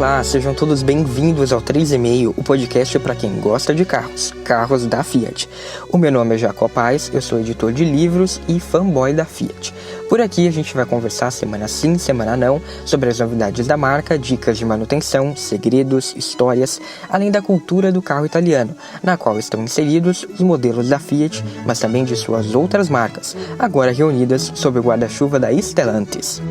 Olá, sejam todos bem-vindos ao 3,5, o podcast para quem gosta de carros da Fiat. O meu nome é Jacob Paes, eu sou editor de livros e fanboy da Fiat. Por aqui a gente vai conversar semana sim, semana não, sobre as novidades da marca, dicas de manutenção, segredos, histórias, além da cultura do carro italiano, na qual estão inseridos os modelos da Fiat, mas também de suas outras marcas, agora reunidas sob o guarda-chuva da Stellantis.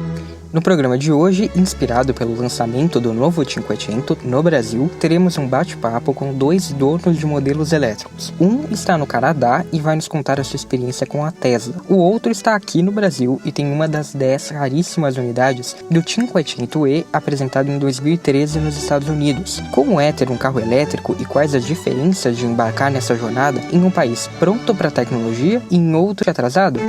No programa de hoje, inspirado pelo lançamento do novo Cinquecento no Brasil, teremos um bate-papo com dois donos de modelos elétricos. Um está no Canadá e vai nos contar a sua experiência com a Tesla. O outro está aqui no Brasil e tem uma das 10 raríssimas unidades do Cinquecento E apresentado em 2013 nos Estados Unidos. Como é ter um carro elétrico e quais as diferenças de embarcar nessa jornada em um país pronto para a tecnologia e em outro atrasado?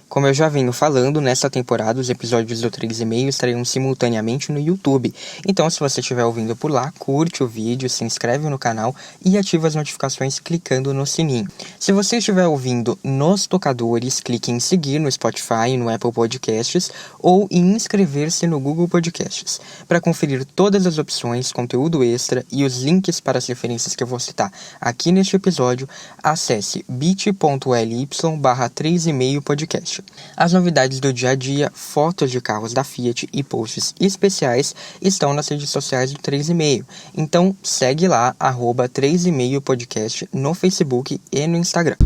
Como eu já venho falando, nesta temporada os episódios do 3,5 estarão simultaneamente no YouTube. Então, se você estiver ouvindo por lá, curte o vídeo, se inscreve no canal e ativa as notificações clicando no sininho. Se você estiver ouvindo nos tocadores, clique em seguir no Spotify, no Apple Podcasts ou em inscrever-se no Google Podcasts. Para conferir todas as opções, conteúdo extra e os links para as referências que eu vou citar aqui neste episódio, acesse bit.ly/3,5podcast. As novidades do dia a dia, fotos de carros da Fiat e posts especiais estão nas redes sociais do 3,5. Então segue lá, @3,5podcast no Facebook e no Instagram.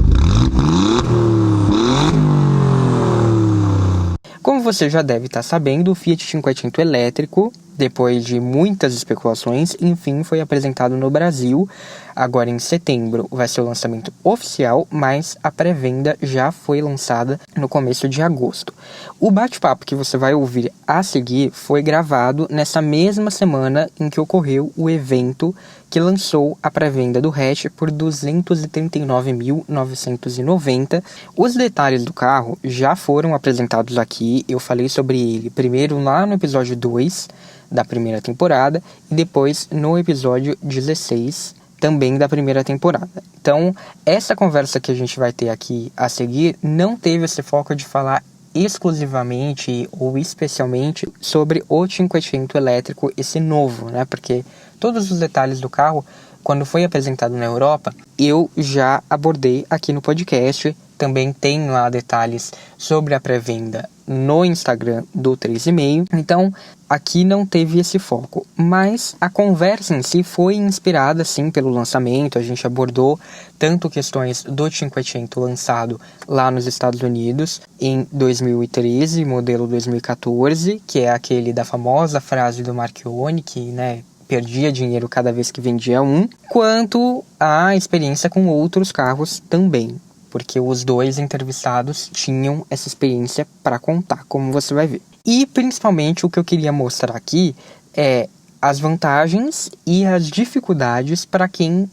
Como você já deve estar sabendo, o Fiat Cinquecento elétrico, depois de muitas especulações, enfim foi apresentado no Brasil. Agora em setembro vai ser o lançamento oficial, mas a pré-venda já foi lançada no começo de agosto. O bate-papo que você vai ouvir a seguir foi gravado nessa mesma semana em que ocorreu o evento que lançou a pré-venda do hatch por R$ 239.990. Os detalhes do carro já foram apresentados aqui, eu falei sobre ele primeiro lá no episódio 2 da primeira temporada e depois no episódio 16 também da primeira temporada. Então, essa conversa que a gente vai ter aqui a seguir não teve esse foco de falar exclusivamente ou especialmente sobre o Cinquecento elétrico, esse novo, né? Porque todos os detalhes do carro, quando foi apresentado na Europa, eu já abordei aqui no podcast. Também tem lá detalhes sobre a pré-venda no Instagram do 3,5. Então, aqui não teve esse foco. Mas a conversa em si foi inspirada, sim, pelo lançamento. A gente abordou tanto questões do Cinquecento lançado lá nos Estados Unidos em 2013, modelo 2014, que é aquele da famosa frase do Marchionni, que, né, perdia dinheiro cada vez que vendia um, quanto a experiência com outros carros também, porque os dois entrevistados tinham essa experiência para contar, como você vai ver. E principalmente o que eu queria mostrar aqui é as vantagens e as dificuldades para quem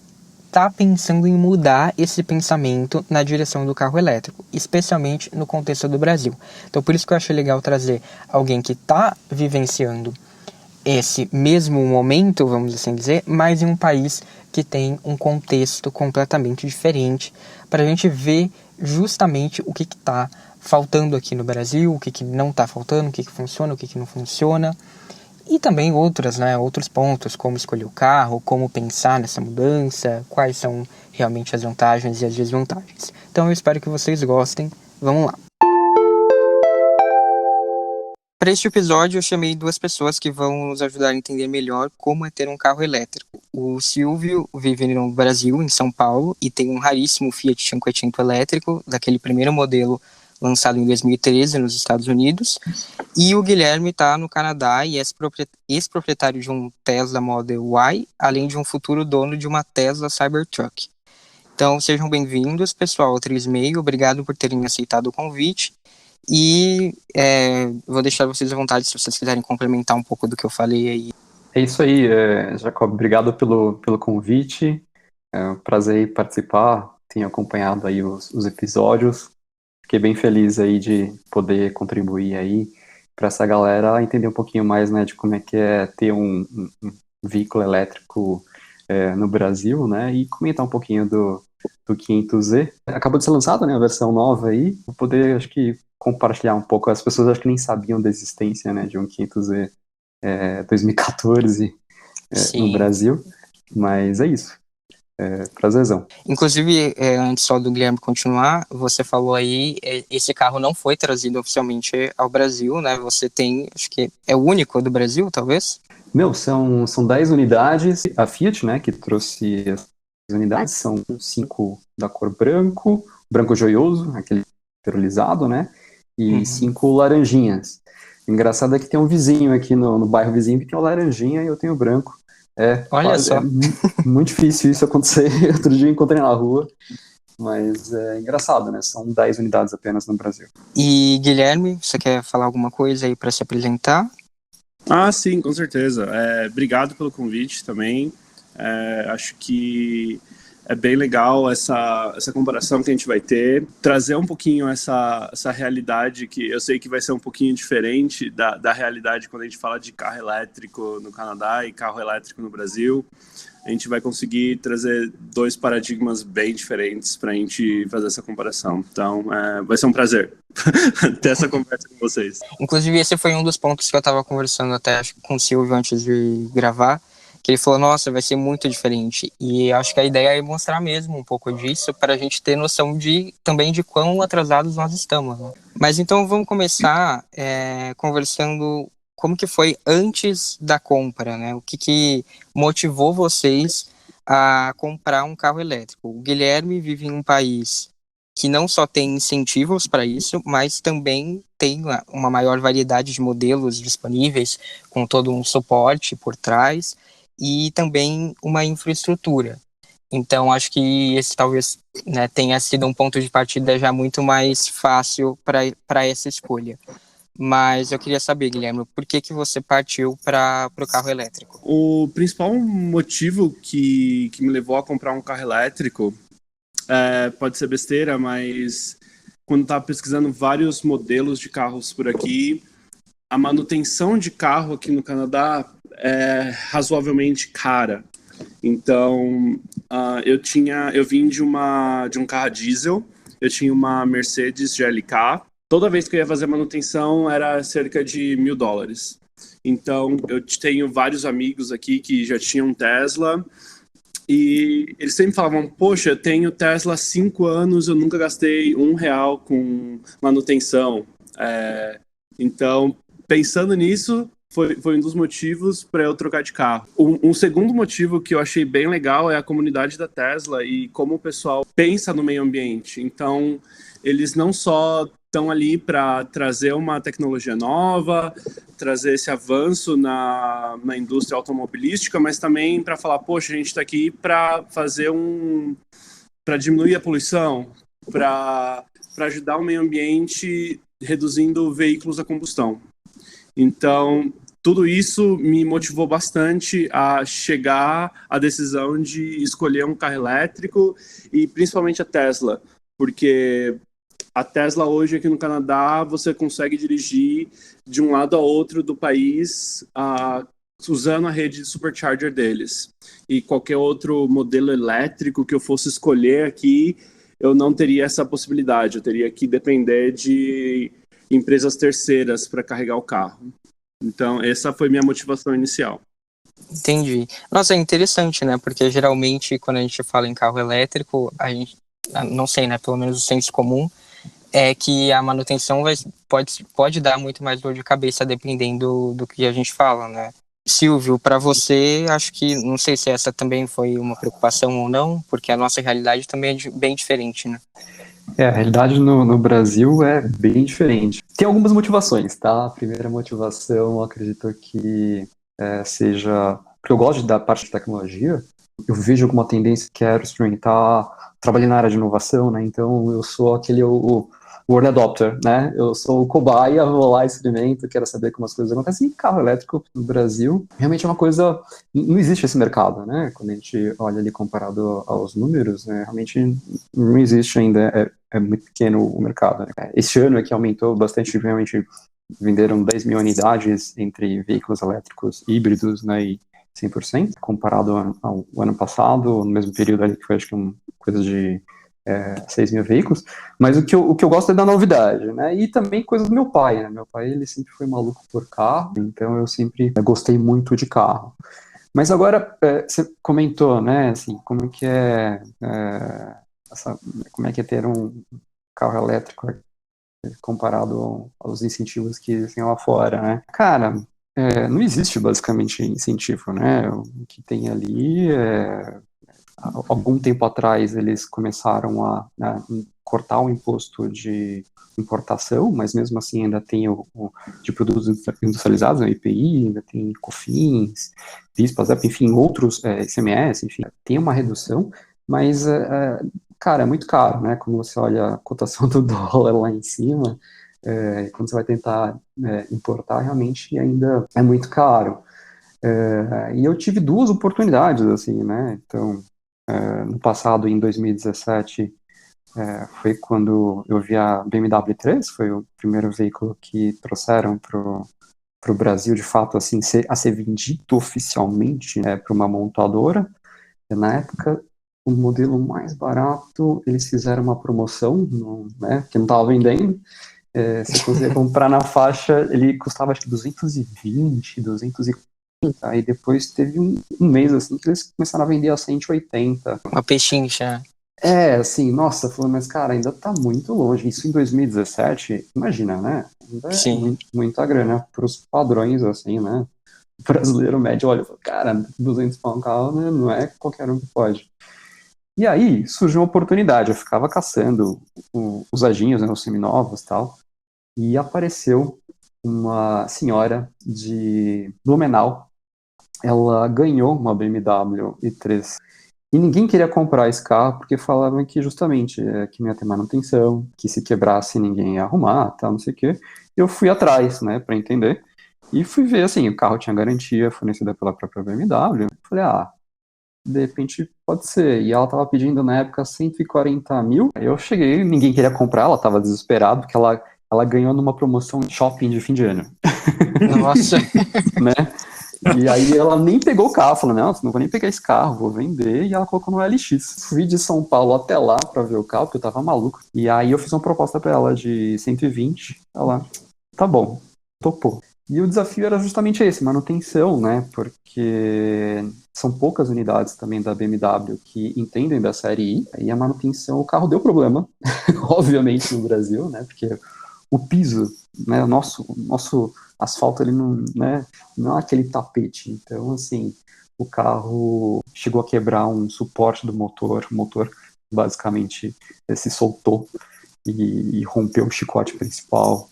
está pensando em mudar esse pensamento na direção do carro elétrico, especialmente no contexto do Brasil. Então por isso que eu achei legal trazer alguém que está vivenciando esse mesmo momento, vamos assim dizer, mas em um país que tem um contexto completamente diferente, para a gente ver justamente o que está faltando aqui no Brasil, o que não está faltando, o que funciona, o que não funciona, e também outros pontos, como escolher o carro, como pensar nessa mudança, quais são realmente as vantagens e as desvantagens. Então eu espero que vocês gostem, vamos lá. Para este episódio, eu chamei duas pessoas que vão nos ajudar a entender melhor como é ter um carro elétrico. O Silvio vive no Brasil, em São Paulo, e tem um raríssimo Fiat Cinquecento elétrico, daquele primeiro modelo lançado em 2013 nos Estados Unidos. E o Guilherme está no Canadá e é ex-proprietário de um Tesla Model Y, além de um futuro dono de uma Tesla Cybertruck. Então, sejam bem-vindos, pessoal, ao 3,5. Obrigado por terem aceitado o convite. E vou deixar vocês à vontade se vocês quiserem complementar um pouco do que eu falei aí. É isso aí, Jacob, obrigado pelo convite, é um prazer participar, tenho acompanhado aí os episódios, fiquei bem feliz aí de poder contribuir aí para essa galera entender um pouquinho mais, né, de como é que é ter um veículo elétrico no Brasil, né, e comentar um pouquinho do 500Z. Acabou de ser lançada, né, a versão nova aí, vou poder, acho que, compartilhar um pouco. As pessoas acho que nem sabiam da existência, né, de um 500Z 2014 no Sim. Brasil, mas é isso. Prazerzão. Inclusive, antes só do Guilherme continuar, você falou aí, esse carro não foi trazido oficialmente ao Brasil, né? Você tem, acho que é o único do Brasil, talvez? Meu, são 10 unidades. A Fiat, né, que trouxe as unidades, são 5 da cor branco joioso, aquele perolizado, né, e 5 laranjinhas. O engraçado é que tem um vizinho aqui no bairro vizinho que tem o laranjinha e eu tenho o branco. Olha só. Muito difícil isso acontecer. Outro dia eu encontrei na rua, mas é engraçado, né? São 10 unidades apenas no Brasil. E Guilherme, você quer falar alguma coisa aí para se apresentar? Ah, sim, com certeza. Obrigado pelo convite também. Acho que é bem legal essa comparação que a gente vai ter, trazer um pouquinho essa realidade que eu sei que vai ser um pouquinho diferente da realidade quando a gente fala de carro elétrico no Canadá e carro elétrico no Brasil. A gente vai conseguir trazer 2 paradigmas bem diferentes para a gente fazer essa comparação. Então, vai ser um prazer ter essa conversa com vocês. Inclusive, esse foi um dos pontos que eu estava conversando até com o Silvio antes de gravar, que ele falou, nossa, vai ser muito diferente. E acho que a ideia é mostrar mesmo um pouco disso para a gente ter noção também de quão atrasados nós estamos, né? Mas então vamos começar conversando como que foi antes da compra, né? O que motivou vocês a comprar um carro elétrico? O Guilherme vive em um país que não só tem incentivos para isso, mas também tem uma maior variedade de modelos disponíveis, com todo um suporte por trás, e também uma infraestrutura. Então, acho que esse talvez tenha sido um ponto de partida já muito mais fácil para essa escolha. Mas eu queria saber, Guilherme, por que você partiu para o carro elétrico? O principal motivo que me levou a comprar um carro elétrico pode ser besteira, mas quando estava pesquisando vários modelos de carros por aqui, a manutenção de carro aqui no Canadá é razoavelmente cara. Então, eu vim de um carro diesel, eu tinha uma Mercedes GLK. Toda vez que eu ia fazer manutenção era cerca de $1.000. Então, eu tenho vários amigos aqui que já tinham Tesla e eles sempre falavam, poxa, eu tenho Tesla há 5 anos, eu nunca gastei R$1 com manutenção. Então, pensando nisso, foi um dos motivos para eu trocar de carro. Um segundo motivo que eu achei bem legal é a comunidade da Tesla e como o pessoal pensa no meio ambiente. Então, eles não só estão ali para trazer uma tecnologia nova, trazer esse avanço na indústria automobilística, mas também para falar, poxa, a gente está aqui para fazer para diminuir a poluição, para ajudar o meio ambiente reduzindo veículos a combustão. Então, tudo isso me motivou bastante a chegar à decisão de escolher um carro elétrico e principalmente a Tesla, porque a Tesla hoje aqui no Canadá você consegue dirigir de um lado a outro do país usando a rede de supercharger deles. E qualquer outro modelo elétrico que eu fosse escolher aqui, eu não teria essa possibilidade, eu teria que depender de empresas terceiras para carregar o carro. Então, essa foi minha motivação inicial. Entendi. Nossa, é interessante, né? Porque geralmente, quando a gente fala em carro elétrico, a gente, não sei, né? Pelo menos o senso comum é que a manutenção pode dar muito mais dor de cabeça dependendo do que a gente fala, né? Silvio, para você, acho que, não sei se essa também foi uma preocupação ou não, porque a nossa realidade também é bem diferente, né? A realidade no Brasil é bem diferente. Tem algumas motivações, tá? A primeira motivação, eu acredito que seja... Porque eu gosto da parte de tecnologia, eu vejo alguma tendência que quero experimentar, trabalhei na área de inovação, né? Então eu sou aquele... O early adopter, né? Eu sou o cobaia, vou lá, experimento, quero saber como as coisas acontecem. E carro elétrico no Brasil realmente é uma coisa... Não existe esse mercado, né? Quando a gente olha ali comparado aos números, né? Realmente não existe ainda, é muito pequeno o mercado, né? Esse ano é que aumentou bastante, realmente venderam 10 mil unidades entre veículos elétricos híbridos, né, e 100%, comparado ao ano passado, no mesmo período ali, que foi, acho que, coisa de 6 mil veículos. Mas o que eu gosto é da novidade, né, e também coisa do meu pai, né, meu pai, ele sempre foi maluco por carro, então eu sempre gostei muito de carro. Mas agora, você comentou, né, assim, como é que é ter um carro elétrico comparado aos incentivos que existem lá fora, né? Cara, não existe basicamente incentivo, né? O que tem ali algum tempo atrás eles começaram a cortar o imposto de importação, mas mesmo assim ainda tem o de produtos industrializados, né, IPI, ainda tem COFINS, PIS, PASEP, enfim, outros, ICMS, enfim, tem uma redução, mas, cara, é muito caro, né, quando você olha a cotação do dólar lá em cima, quando você vai tentar importar, realmente ainda é muito caro. E eu tive duas oportunidades, assim, né, então, no passado, em 2017, foi quando eu vi a BMW 3, foi o primeiro veículo que trouxeram para o Brasil, de fato, assim, a ser vendido oficialmente para uma montadora. Na época, o modelo mais barato, eles fizeram uma promoção, né, que não estava vendendo. Você conseguia comprar na faixa, ele custava acho que 220, 230. Aí depois teve um mês assim que eles começaram a vender a 180. Uma pechincha. Assim, nossa, falando, mas cara, ainda tá muito longe. Isso em 2017, imagina, né? Ainda é muita grana pros padrões, assim, né? O brasileiro médio olha e fala, cara, 200 pau um carro, né? Não é qualquer um que pode. E aí surgiu uma oportunidade, eu ficava caçando os Aginhos, né, os seminovos e tal, e apareceu uma senhora de Blumenau. Ela ganhou uma BMW i3 e ninguém queria comprar esse carro porque falavam que justamente que não ia ter manutenção, que se quebrasse ninguém ia arrumar, tal, não sei o quê. Eu fui atrás, né, para entender, e fui ver, assim, o carro tinha garantia fornecida pela própria BMW. Falei, de repente pode ser. E ela tava pedindo na época 140 mil. Eu cheguei, ninguém queria comprar, ela tava desesperada porque ela ganhou numa promoção de shopping de fim de ano. Nossa. Né? E aí ela nem pegou o carro, falou, não vou nem pegar esse carro, vou vender, e ela colocou no LX. Fui de São Paulo até lá pra ver o carro, porque eu tava maluco. E aí eu fiz uma proposta pra ela de 120, ela, tá bom, topou. E o desafio era justamente esse, manutenção, né, porque são poucas unidades também da BMW que entendem da série I, e a manutenção, o carro deu problema, obviamente no Brasil, né, porque o piso, né, o nosso asfalto, ele não, né, não é aquele tapete. Então, assim, o carro chegou a quebrar um suporte do motor, o motor basicamente se soltou e rompeu o chicote principal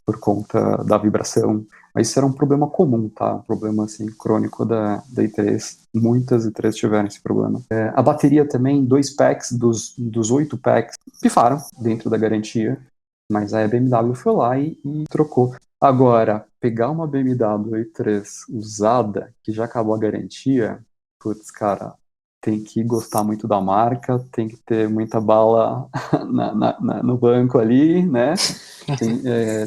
por conta da vibração. Mas isso era um problema comum, tá? Um problema, assim, crônico da i3. Muitas i3 tiveram esse problema. A bateria também, 2 packs dos 8 packs pifaram dentro da garantia. Mas aí a BMW foi lá e trocou. Agora, pegar uma BMW i3 usada, que já acabou a garantia, putz, cara, tem que gostar muito da marca, tem que ter muita bala no banco ali, né?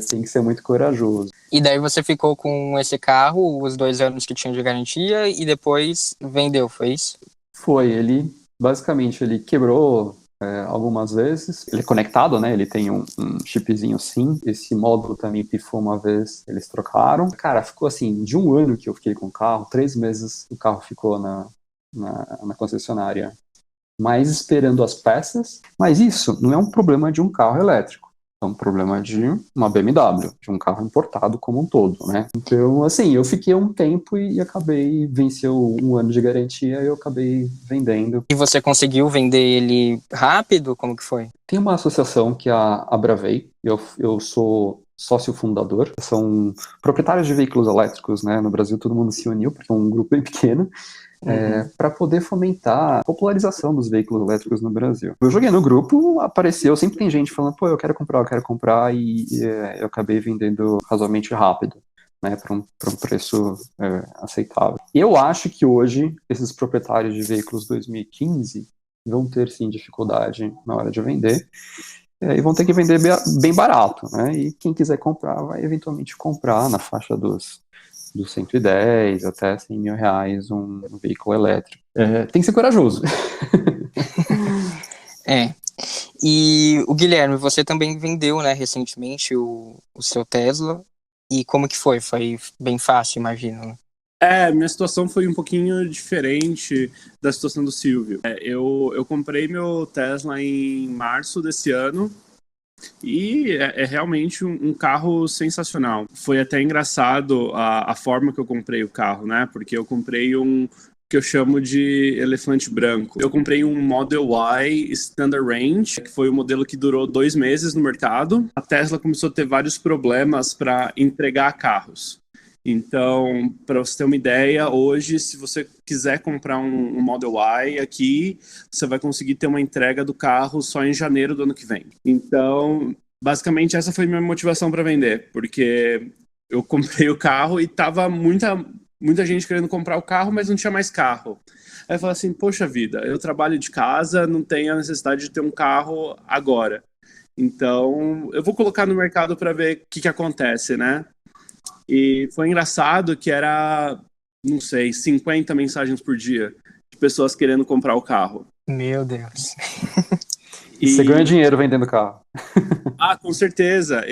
Tem que ser muito corajoso. E daí você ficou com esse carro, os 2 anos que tinha de garantia, e depois vendeu, foi isso? Foi, basicamente, ele quebrou algumas vezes. Ele é conectado, né? Ele tem um chipzinho SIM. Esse módulo também pifou uma vez, eles trocaram. Cara, ficou assim, de um ano que eu fiquei com o carro, 3 meses o carro ficou na concessionária, mas esperando as peças. Mas isso não é um problema de um carro elétrico. É um problema de uma BMW, de um carro importado como um todo, né? Então, assim, eu fiquei um tempo e acabei, venceu um ano de garantia e eu acabei vendendo. E você conseguiu vender ele rápido? Como que foi? Tem uma associação que é a Bravei, eu sou sócio fundador, são proprietários de veículos elétricos, né? No Brasil todo mundo se uniu, porque é um grupo bem pequeno, para poder fomentar a popularização dos veículos elétricos no Brasil. Eu joguei no grupo, apareceu, sempre tem gente falando, pô, eu quero comprar, e eu acabei vendendo razoavelmente rápido, né, para um preço aceitável. Eu acho que hoje, esses proprietários de veículos 2015 vão ter, sim, dificuldade na hora de vender, e vão ter que vender bem barato, né? E quem quiser comprar vai eventualmente comprar na faixa dos 110 até 100 mil reais um veículo elétrico. Tem que ser corajoso. É. E o Guilherme, você também vendeu, né, recentemente o seu Tesla. E como que foi? Foi bem fácil, imagino, né? Minha situação foi um pouquinho diferente da situação do Silvio. Eu comprei meu Tesla em março desse ano e é realmente um carro sensacional. Foi até engraçado a forma que eu comprei o carro, né? Porque eu comprei um que eu chamo de elefante branco. Eu comprei um Model Y Standard Range, que foi o modelo que durou 2 meses no mercado. A Tesla começou a ter vários problemas para entregar carros. Então, para você ter uma ideia, hoje, se você quiser comprar um Model Y aqui, você vai conseguir ter uma entrega do carro só em janeiro do ano que vem. Então, basicamente, essa foi minha motivação para vender, porque eu comprei o carro e tava muita gente querendo comprar o carro, mas não tinha mais carro. Aí eu falei assim, poxa vida, eu trabalho de casa, não tenho a necessidade de ter um carro agora. Então, eu vou colocar no mercado para ver o que acontece, né? E foi engraçado que era, não sei, 50 mensagens por dia de pessoas querendo comprar o carro. Meu Deus. E você ganha dinheiro vendendo carro. Com certeza.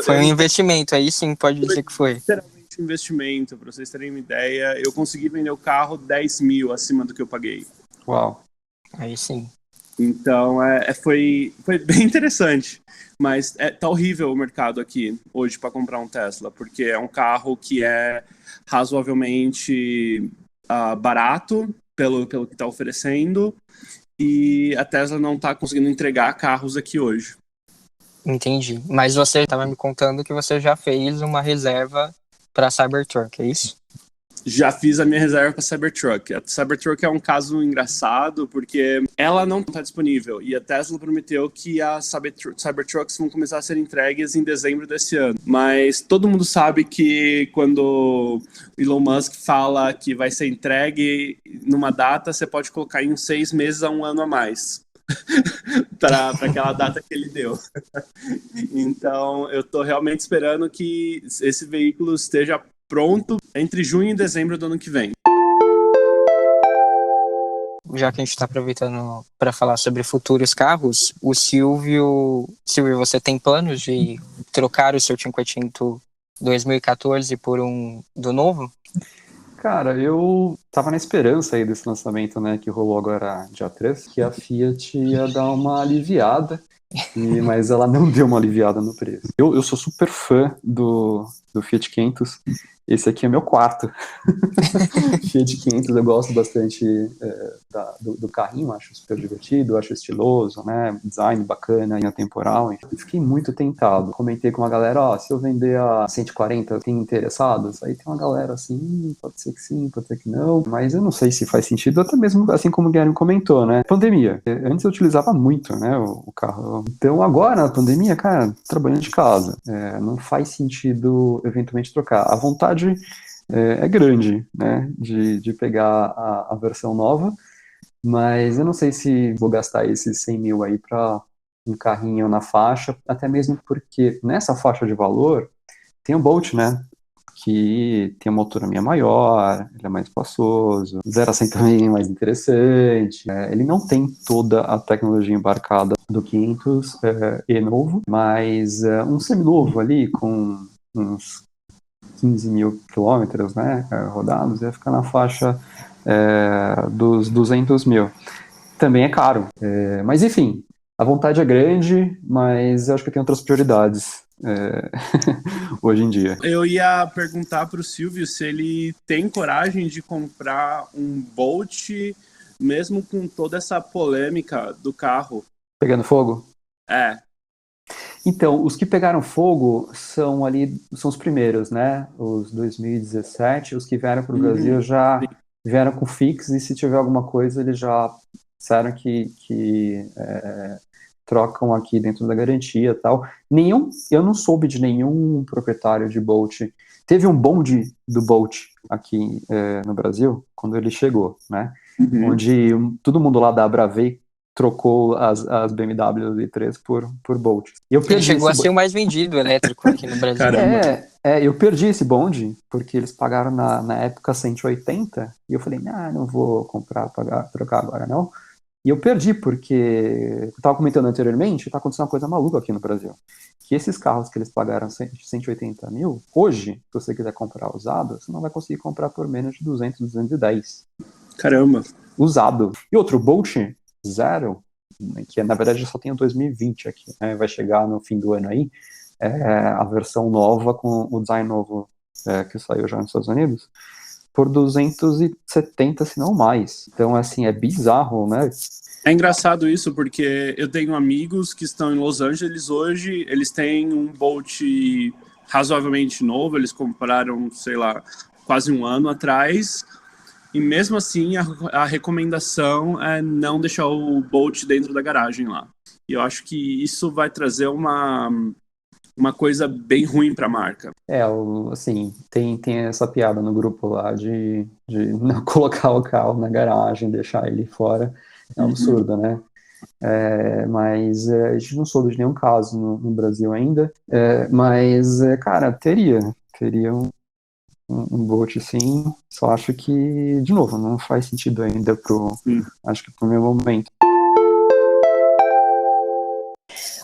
Foi um investimento, aí sim pode dizer que foi. Literalmente um investimento, para vocês terem uma ideia. Eu consegui vender o carro 10 mil acima do que eu paguei. Uau. Aí sim. Então, foi bem interessante. Mas tá horrível o mercado aqui hoje para comprar um Tesla, porque é um carro que é razoavelmente barato pelo que está oferecendo, e a Tesla não está conseguindo entregar carros aqui hoje. Entendi. Mas você estava me contando que você já fez uma reserva para a Cybertruck, é isso? Já fiz a minha reserva para a Cybertruck. A Cybertruck é um caso engraçado porque ela não está disponível e a Tesla prometeu que as Cybertrucks vão começar a ser entregues em dezembro desse ano. Mas todo mundo sabe que quando Elon Musk fala que vai ser entregue numa data, você pode colocar em 6 meses a 1 ano a mais. para aquela data que ele deu. Então, eu estou realmente esperando que esse veículo esteja pronto entre junho e dezembro do ano que vem. Já que a gente está aproveitando para falar sobre futuros carros, o Silvio, você tem planos de trocar o seu Cinquecento 2014 por um do novo? Cara, eu tava na esperança aí desse lançamento, né, que rolou agora dia 3, que a Fiat ia dar uma aliviada, mas ela não deu uma aliviada no preço. Eu sou super fã do Fiat 500, esse aqui é meu quarto. Fiat 500, eu gosto bastante do carrinho, acho super divertido, acho estiloso, né, design bacana, linha temporal, enfim. Fiquei muito tentado. Comentei com uma galera, se eu vender a 140, tem interessados? Aí tem uma galera assim, pode ser que sim, pode ser que não, mas eu não sei se faz sentido, até mesmo assim como o Guilherme comentou, né, pandemia. Antes eu utilizava muito, né, o carro. Então agora, na pandemia, cara, trabalhando de casa, não faz sentido eventualmente trocar. A vontade é grande, né, de pegar a versão nova, mas eu não sei se vou gastar esses 100 mil aí para um carrinho na faixa, até mesmo porque nessa faixa de valor tem o Bolt, né, que tem uma autonomia maior, ele é mais espaçoso, 0 a 100 também é mais interessante, ele não tem toda a tecnologia embarcada do 500 e novo, mas um seminovo ali com uns 15 mil quilômetros, né, rodados, ia ficar na faixa dos 200 mil. Também é caro, mas enfim, a vontade é grande, mas eu acho que tem outras prioridades hoje em dia. Eu ia perguntar para o Silvio se ele tem coragem de comprar um Bolt, mesmo com toda essa polêmica do carro. Pegando fogo? É. Então, os que pegaram fogo são os primeiros, né? Os 2017, os que vieram para o Brasil já vieram com fix, e se tiver alguma coisa, eles já disseram que trocam aqui dentro da garantia e tal. Eu não soube de nenhum proprietário de Bolt. Teve um bonde do Bolt aqui no Brasil, quando ele chegou, né? Onde todo mundo lá da Bravei trocou as BMW i3 por Bolt. E eu Ele perdi chegou a esse ser o mais vendido elétrico aqui no Brasil. Caramba. eu perdi esse bonde, porque eles pagaram na época 180, e eu falei, não vou trocar agora não. E eu perdi, porque eu estava comentando anteriormente, está acontecendo uma coisa maluca aqui no Brasil. Que esses carros que eles pagaram 180 mil, hoje, se você quiser comprar usado, você não vai conseguir comprar por menos de 200, 210. Caramba. Usado. E outro, Bolt Zero, que na verdade só tem o 2020 aqui, né? Vai chegar no fim do ano aí, a versão nova com o design novo que saiu já nos Estados Unidos, por 270, se não mais. Então, assim, é bizarro, né? É engraçado isso, porque eu tenho amigos que estão em Los Angeles hoje, eles têm um Bolt razoavelmente novo, eles compraram, sei lá, quase um ano atrás, e mesmo assim a recomendação é não deixar o Bolt dentro da garagem lá. E eu acho que isso vai trazer uma coisa bem ruim para a marca. Assim, tem essa piada no grupo lá de não colocar o carro na garagem, deixar ele fora. É um absurdo, né? Mas a gente não soube de nenhum caso no Brasil ainda. Mas, cara, teria um Bolt, sim. Só acho que, de novo, não faz sentido ainda acho que pro meu momento.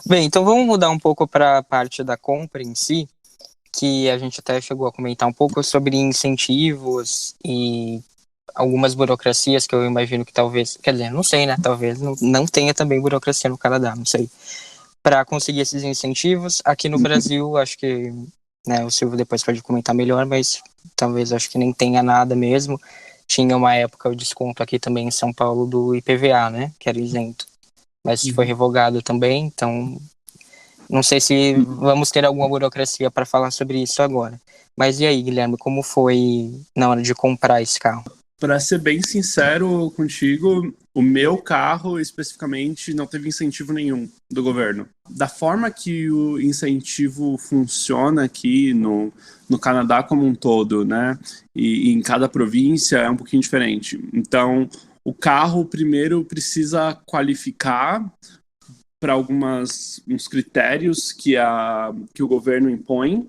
Bem, então vamos mudar um pouco para a parte da compra em si, que a gente até chegou a comentar um pouco sobre incentivos e algumas burocracias que eu imagino que talvez, quer dizer, não sei, né? Talvez não tenha também burocracia no Canadá, não sei. Para conseguir esses incentivos, aqui no Brasil, acho que, né, o Silvio depois pode comentar melhor, mas talvez acho que nem tenha nada mesmo. Tinha uma época o desconto aqui também em São Paulo do IPVA, né? Que era isento. Mas foi revogado também, então não sei se vamos ter alguma burocracia para falar sobre isso agora. Mas e aí, Guilherme, como foi na hora de comprar esse carro? Para ser bem sincero contigo, o meu carro especificamente não teve incentivo nenhum do governo. Da forma que o incentivo funciona aqui no Canadá como um todo, né? E em cada província é um pouquinho diferente. Então, o carro primeiro precisa qualificar para uns critérios que o governo impõe.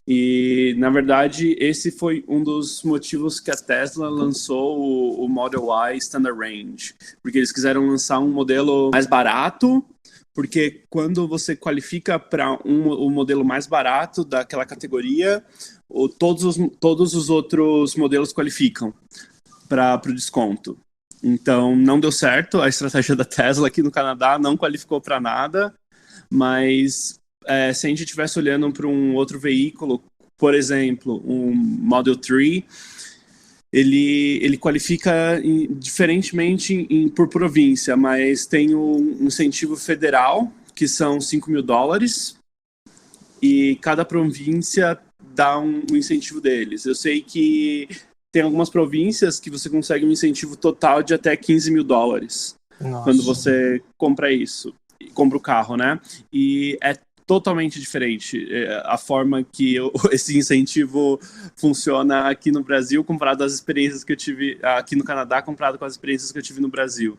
E, na verdade, esse foi um dos motivos que a Tesla lançou o Model Y Standard Range, porque eles quiseram lançar um modelo mais barato, porque quando você qualifica para o modelo mais barato daquela categoria, todos os outros modelos qualificam para o desconto. Então, não deu certo, a estratégia da Tesla aqui no Canadá não qualificou para nada, mas se a gente estivesse olhando para um outro veículo, por exemplo, um Model 3, ele qualifica diferentemente por província, mas tem um incentivo federal, que são $5.000, e cada província dá um incentivo deles. Eu sei que tem algumas províncias que você consegue um incentivo total de até $15.000 quando você compra isso, compra o carro, né? E é totalmente diferente a forma que esse incentivo funciona aqui no Brasil comparado às experiências que eu tive aqui no Canadá, comparado com as experiências que eu tive no Brasil.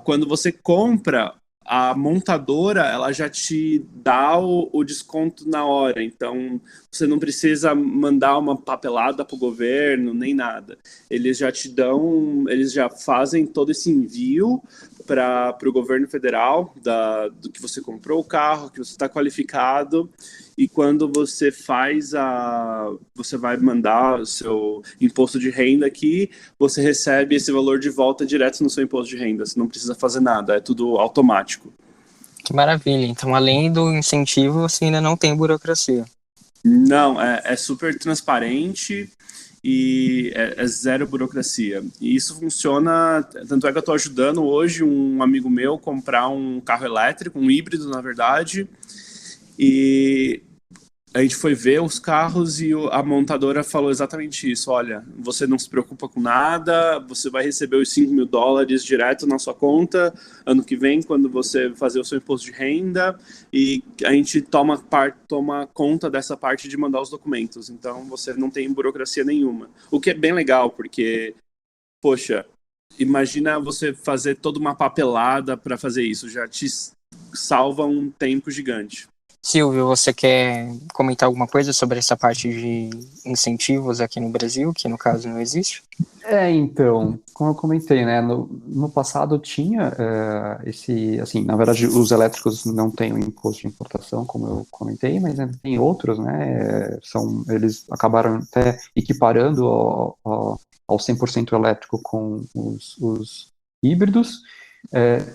Quando você compra, a montadora ela já te dá o desconto na hora, então você não precisa mandar uma papelada para o governo, nem nada. Eles já fazem todo esse envio para o governo federal do que você comprou o carro, que você está qualificado, e quando você você vai mandar o seu imposto de renda aqui, você recebe esse valor de volta direto no seu imposto de renda. Você não precisa fazer nada, é tudo automático. Que maravilha. Então, além do incentivo, você ainda não tem burocracia. Não, é super transparente e é zero burocracia. E isso funciona, tanto é que eu estou ajudando hoje um amigo meu comprar um carro elétrico, um híbrido, na verdade, e a gente foi ver os carros e a montadora falou exatamente isso. Olha, você não se preocupa com nada, você vai receber os $5.000 direto na sua conta ano que vem, quando você fazer o seu imposto de renda, e a gente toma conta dessa parte de mandar os documentos. Então, você não tem burocracia nenhuma. O que é bem legal, porque, poxa, imagina você fazer toda uma papelada para fazer isso, já te salva um tempo gigante. Silvio, você quer comentar alguma coisa sobre essa parte de incentivos aqui no Brasil, que no caso não existe? Então, como eu comentei, né, no passado tinha assim, na verdade, os elétricos não têm o imposto de importação, como eu comentei, mas ainda tem outros, né, eles acabaram até equiparando ao 100% elétrico com os híbridos.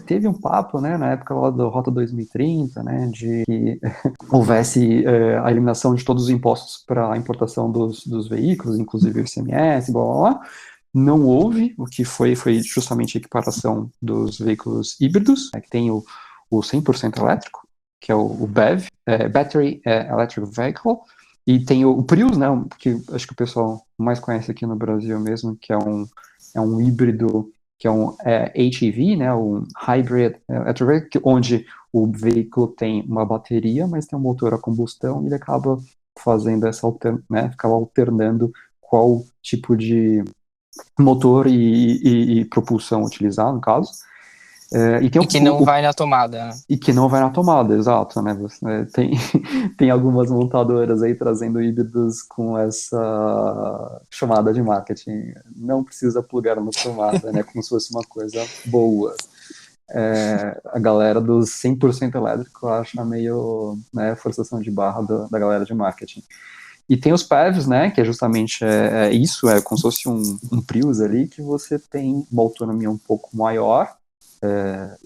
Teve um papo, né, na época lá do Rota 2030, né, de que houvesse a eliminação de todos os impostos para a importação dos veículos, inclusive o ICMS, blá, blá, blá. Não houve, o que foi justamente a equiparação dos veículos híbridos, né, que tem o 100% elétrico, que é o BEV, Battery Electric Vehicle, e tem o Prius, né, que acho que o pessoal mais conhece aqui no Brasil mesmo, que é um híbrido, que é um HEV, né, um Hybrid Electric Vehicle, onde o veículo tem uma bateria, mas tem um motor a combustão, e ele acaba fazendo né, ficava alternando qual tipo de motor e propulsão utilizar, no caso. E que não vai na tomada, né? E que não vai na tomada, exato, né? Tem algumas montadoras aí trazendo híbridos com essa chamada de marketing. Não precisa plugar na tomada, né? Como se fosse uma coisa boa. A galera dos 100% elétrico acha meio, né, forçação de barra da galera de marketing. E tem os PEVs, né, que é justamente isso, é como se fosse um Prius ali, que você tem uma autonomia um pouco maior,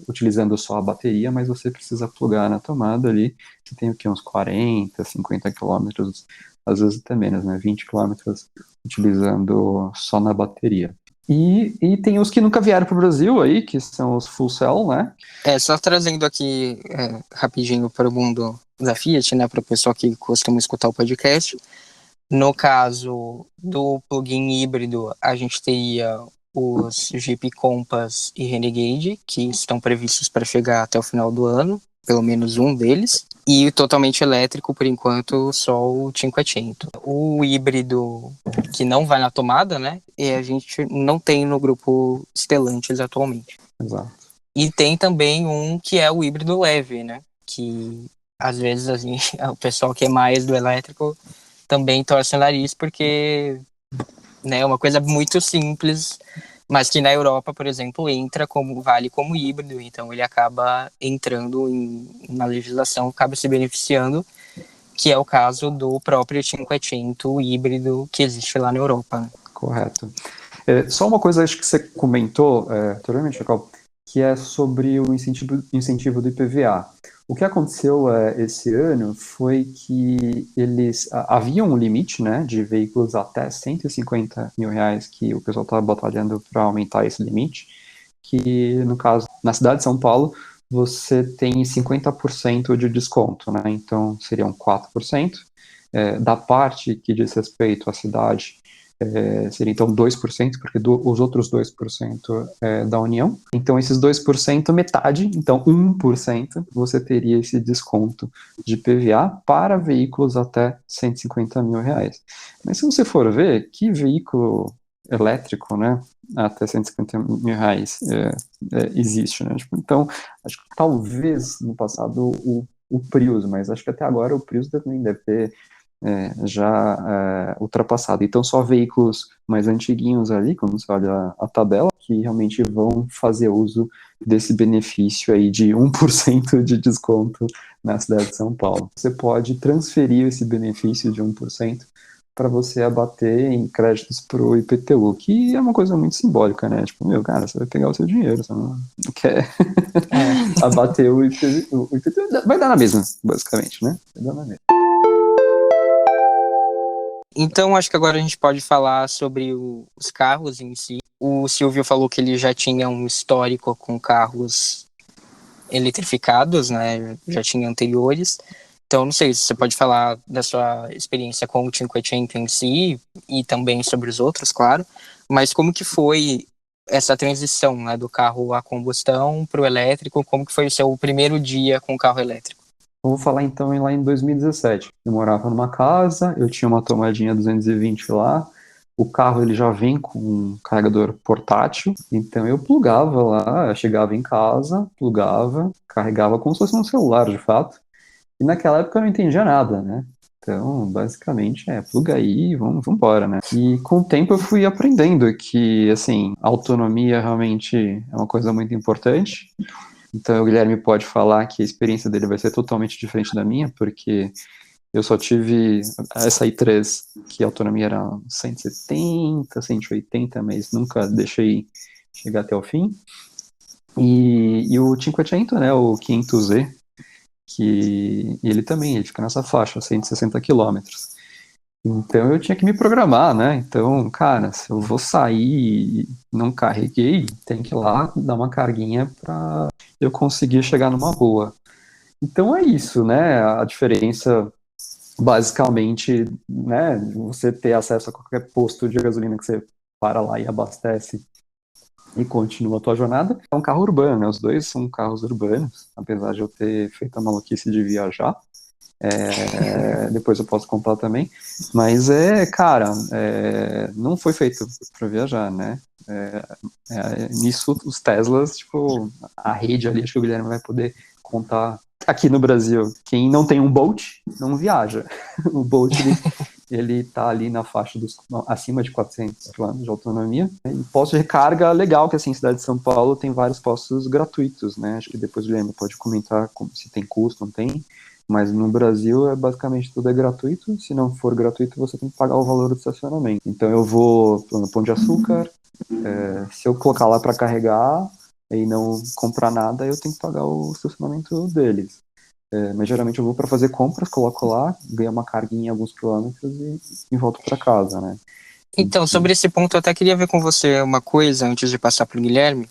utilizando só a bateria, mas você precisa plugar na tomada ali, que tem o que, uns 40, 50 quilômetros, às vezes até menos, né, 20 quilômetros, utilizando só na bateria. E tem os que nunca vieram para o Brasil aí, que são os full cell, né? Só trazendo aqui rapidinho para o mundo da Fiat, né, para o pessoal que costuma escutar o podcast. No caso do plug-in híbrido, a gente teria os Jeep Compass e Renegade, que estão previstos para chegar até o final do ano, pelo menos um deles. E totalmente elétrico, por enquanto, só o Cinquecento. O híbrido que não vai na tomada, né? E a gente não tem no grupo Stellantis atualmente. Exato. E tem também um que é o híbrido leve, né? Que às vezes assim, o pessoal que é mais do elétrico também torce o nariz, porque né, é uma coisa muito simples, mas que na Europa, por exemplo, vale como híbrido, então ele acaba entrando na legislação, acaba se beneficiando, que é o caso do próprio Cinquecento híbrido que existe lá na Europa. Né? Correto. Só uma coisa, acho que você comentou anteriormente, Jacob, que é sobre o incentivo do IPVA. O que aconteceu esse ano foi que eles havia um limite, né, de veículos até R$150 mil que o pessoal estava batalhando para aumentar esse limite, que no caso, na cidade de São Paulo, você tem 50% de desconto, né, então seriam 4%, da parte que diz respeito à cidade, seria então 2%, porque os outros 2% é da União. Então, esses 2%, metade, então 1%, você teria esse desconto de PVA para veículos até R$150 mil. Mas se você for ver, que veículo elétrico, né, até R$150 mil existe, né? Então, acho que talvez no passado o Prius, mas acho que até agora o Prius também deve ter já ultrapassado. Então, só veículos mais antiguinhos ali, quando você olha a tabela, que realmente vão fazer uso desse benefício aí de 1% de desconto na cidade de São Paulo. Você pode transferir esse benefício de 1% para você abater em créditos para o IPTU, que é uma coisa muito simbólica, né? Tipo, meu, cara, você vai pegar o seu dinheiro, você não quer abater o IPTU. Vai dar na mesma, basicamente, né? Vai dar na mesma. Então, acho que agora a gente pode falar sobre os carros em si. O Silvio falou que ele já tinha um histórico com carros eletrificados, né? Já tinha anteriores. Então, não sei se você pode falar da sua experiência com o Cinquecento em si e também sobre os outros, claro. Mas como que foi essa transição, né, do carro a combustão para o elétrico? Como que foi o seu primeiro dia com o carro elétrico? Eu vou falar então lá em 2017. Eu morava numa casa, eu tinha uma tomadinha 220 lá, o carro ele já vem com um carregador portátil, então eu plugava lá, eu chegava em casa, plugava, carregava como se fosse um celular, de fato. E naquela época eu não entendia nada, né? Então, basicamente, pluga aí e vamos embora, né? E com o tempo eu fui aprendendo que, assim, a autonomia realmente é uma coisa muito importante. Então, o Guilherme pode falar que a experiência dele vai ser totalmente diferente da minha, porque eu só tive essa i3, que a autonomia era 170, 180, mas nunca deixei chegar até o fim. E o Cinquecento, né, o 500Z, que ele também, ele fica nessa faixa, 160 quilômetros. Então eu tinha que me programar, né? Então, cara, se eu vou sair e não carreguei, tem que ir lá dar uma carguinha para eu conseguir chegar numa boa. Então é isso, né? A diferença, basicamente, né? Você ter acesso a qualquer posto de gasolina que você para lá e abastece e continua a tua jornada. É um carro urbano, né? Os dois são carros urbanos, apesar de eu ter feito a maluquice de viajar. Depois eu posso contar também. Mas cara, não foi feito para viajar, né? Nisso, os Teslas, tipo, a rede ali, acho que o Guilherme vai poder contar. Aqui no Brasil, quem não tem um Bolt, não viaja. O Bolt, ele tá ali na faixa acima de 400 km de autonomia. E posto de recarga legal, que assim, cidade de São Paulo tem vários postos gratuitos, né? Acho que depois o Guilherme pode comentar se tem custo, não tem. Mas no Brasil, basicamente tudo é gratuito. Se não for gratuito, você tem que pagar o valor do estacionamento. Então eu vou no Pão de Açúcar, se eu colocar lá para carregar e não comprar nada, eu tenho que pagar o estacionamento deles. Mas geralmente eu vou para fazer compras, coloco lá, ganho uma carguinha em alguns quilômetros e volto para casa, né? Então, sobre esse ponto, eu até queria ver com você uma coisa antes de passar para o Guilherme,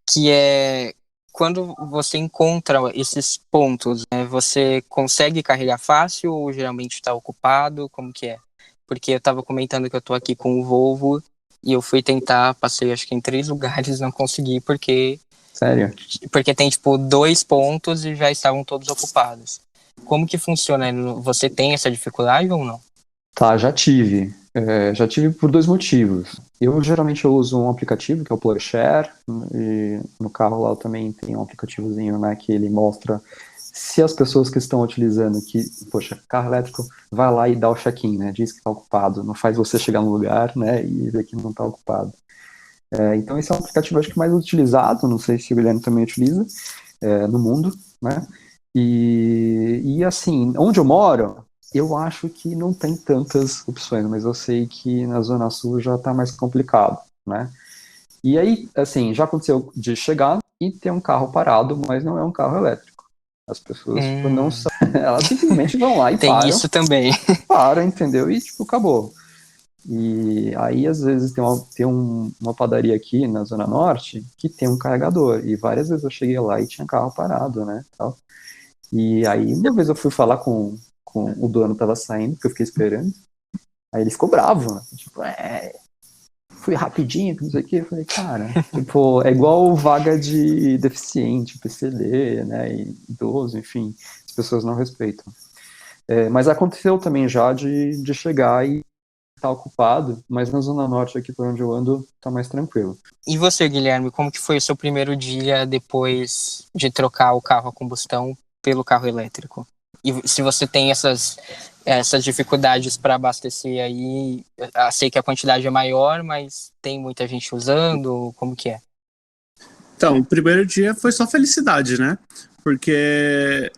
que é quando você encontra esses pontos, né, você consegue carregar fácil ou geralmente está ocupado? Como que é? Porque eu estava comentando que eu estou aqui com o Volvo e eu fui tentar, passei acho que em 3 lugares, não consegui Sério? porque tem tipo 2 pontos e já estavam todos ocupados. Como que funciona? Você tem essa dificuldade ou não? Tá, já tive. Já tive por 2 motivos. Eu uso um aplicativo que é o PlugShare, e no carro lá eu também tem um aplicativozinho, né, que ele mostra se as pessoas que estão utilizando, poxa, carro elétrico, vai lá e dá o check-in, né, diz que está ocupado, não faz você chegar no lugar, né, e ver que não está ocupado. Então esse é um aplicativo acho que mais utilizado, não sei se o Guilherme também utiliza, no mundo, né, e assim, onde eu moro, eu acho que não tem tantas opções, mas eu sei que na Zona Sul já está mais complicado, né? E aí, assim, já aconteceu de chegar e ter um carro parado, mas não é um carro elétrico. As pessoas, tipo, não sabem, elas simplesmente vão lá e tem param. isso também. Param, entendeu? E, tipo, acabou. E aí, às vezes, tem uma padaria aqui na Zona Norte que tem um carregador. E várias vezes eu cheguei lá e tinha carro parado, né? Tal. E aí, uma vez eu fui falar com o dono, tava saindo, porque eu fiquei esperando. Aí ele ficou bravo, né? Tipo, fui rapidinho, que não sei o que. Eu falei, cara, tipo, é igual vaga de deficiente, PCD, né? E idoso, enfim, as pessoas não respeitam. Mas aconteceu também já de chegar e estar ocupado, mas na Zona Norte, aqui por onde eu ando, tá mais tranquilo. E você, Guilherme, como que foi o seu primeiro dia depois de trocar o carro a combustão pelo carro elétrico? E se você tem essas dificuldades para abastecer aí, eu sei que a quantidade é maior, mas tem muita gente usando, como que é? Então, o primeiro dia foi só felicidade, né? Porque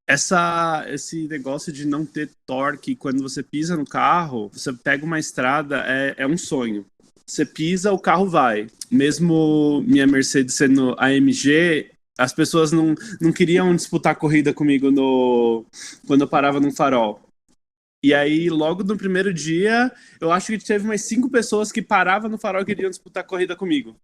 esse negócio de não ter torque, quando você pisa no carro, você pega uma estrada, é um sonho. Você pisa, o carro vai. Mesmo minha Mercedes sendo AMG, as pessoas não queriam disputar corrida comigo quando eu parava num farol. E aí, logo no primeiro dia, eu acho que teve umas 5 pessoas que paravam no farol e queriam disputar corrida comigo.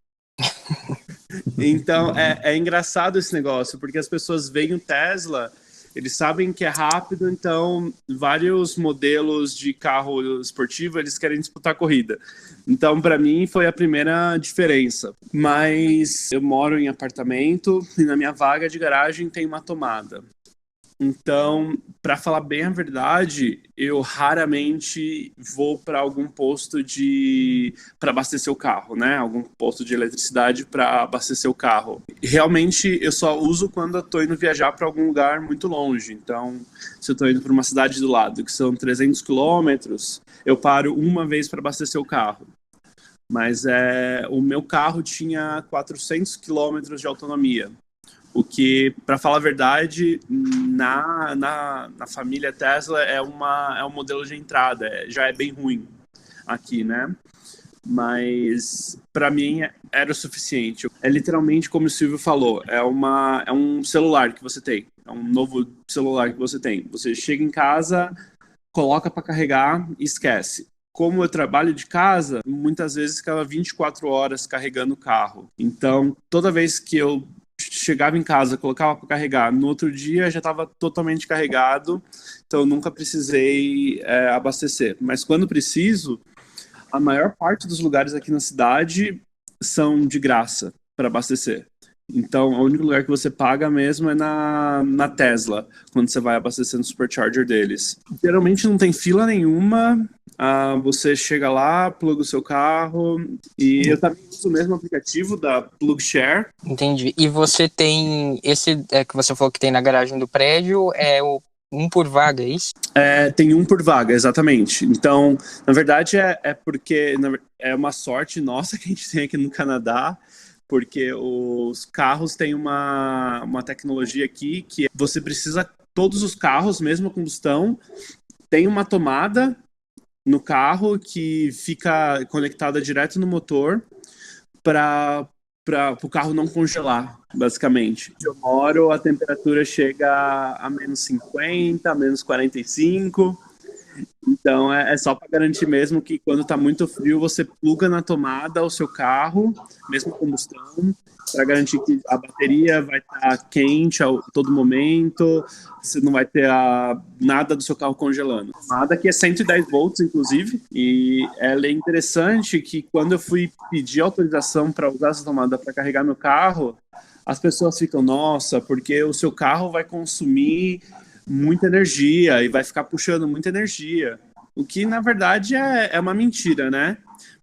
Então, é engraçado esse negócio, porque as pessoas veem o Tesla, eles sabem que é rápido, então vários modelos de carro esportivo, eles querem disputar corrida. Então, para mim, foi a primeira diferença. Mas eu moro em apartamento e na minha vaga de garagem tem uma tomada. Então, para falar bem a verdade, eu raramente vou para algum posto para abastecer o carro, né? Algum posto de eletricidade para abastecer o carro. Realmente, eu só uso quando eu estou indo viajar para algum lugar muito longe. Então, se eu estou indo para uma cidade do lado, que são 300 quilômetros, eu paro uma vez para abastecer o carro. Mas o meu carro tinha 400 quilômetros de autonomia. O que, para falar a verdade, na família Tesla é um modelo de entrada, já é bem ruim aqui, né? Mas para mim era o suficiente. É literalmente como o Silvio falou, é um celular que você tem, é um novo celular que você tem. Você chega em casa, coloca para carregar e esquece. Como eu trabalho de casa, muitas vezes ficava 24 horas carregando o carro. Então, toda vez que eu chegava em casa, colocava para carregar, no outro dia já estava totalmente carregado, então eu nunca precisei abastecer. Mas quando preciso, a maior parte dos lugares aqui na cidade são de graça para abastecer. Então, o único lugar que você paga mesmo é na Tesla, quando você vai abastecer no supercharger deles. Geralmente não tem fila nenhuma, você chega lá, pluga o seu carro, e eu também uso o mesmo aplicativo da PlugShare. Entendi. E você tem esse que você falou que tem na garagem do prédio, um por vaga, é isso? Tem um por vaga, exatamente. Então, na verdade, porque é uma sorte nossa que a gente tem aqui no Canadá, porque os carros têm uma tecnologia aqui que você precisa, todos os carros, mesmo a combustão, tem uma tomada no carro que fica conectada direto no motor para o carro não congelar, basicamente. Onde eu moro, a temperatura chega a menos 50, menos 45. Então, é só para garantir mesmo que quando está muito frio, você pluga na tomada o seu carro, mesmo combustão, para garantir que a bateria vai estar quente a todo momento, você não vai ter nada do seu carro congelando. A tomada que é 110 volts, inclusive, e ela é interessante que quando eu fui pedir autorização para usar essa tomada para carregar meu carro, as pessoas ficam, nossa, porque o seu carro vai consumir muita energia e vai ficar puxando muita energia. O que, na verdade, é uma mentira, né?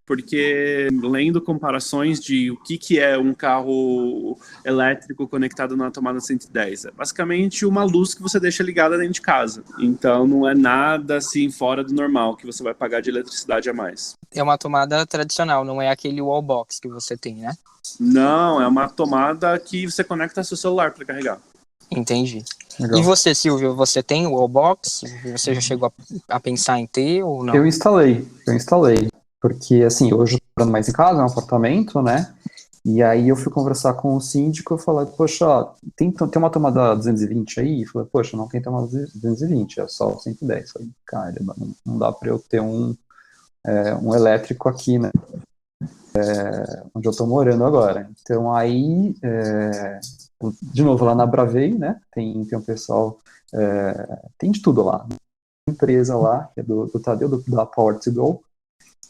Porque, lendo comparações de o que é um carro elétrico conectado na tomada 110, é basicamente uma luz que você deixa ligada dentro de casa. Então, não é nada assim fora do normal que você vai pagar de eletricidade a mais. É uma tomada tradicional, não é aquele wallbox que você tem, né? Não, é uma tomada que você conecta seu celular para carregar. Entendi. Legal. E você, Silvio, você tem o wallbox? Você já chegou a pensar em ter ou não? Eu instalei, porque assim, hoje eu tô morando mais em casa, é um apartamento, né? E aí eu fui conversar com o síndico, eu falei, poxa, ó, tem uma tomada 220 aí? Eu falei, poxa, não tem tomada 220, é só 110. Eu falei, cara, não dá para eu ter um elétrico aqui, né? Onde eu tô morando agora. Então aí, de novo, lá na Bravei, né? Tem um pessoal, tem de tudo lá. Empresa lá, que é do Tadeu, da Power2Go,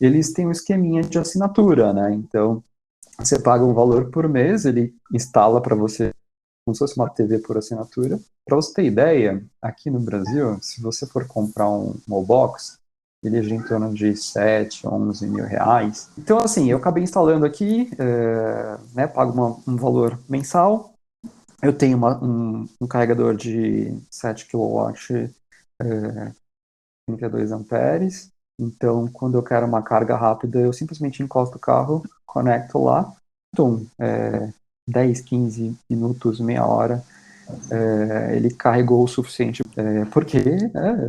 eles têm um esqueminha de assinatura, né? Então, você paga um valor por mês, ele instala para você como se fosse uma TV por assinatura. Para você ter ideia, aqui no Brasil, se você for comprar um wallbox, ele gira em torno de 7, 11 mil reais. Então, assim, eu acabei instalando aqui, né, pago um valor mensal. Eu tenho um carregador de 7 kW, 32 amperes. Então, quando eu quero uma carga rápida, eu simplesmente encosto o carro, conecto lá. Então, 10, 15 minutos, meia hora, ele carregou o suficiente, porque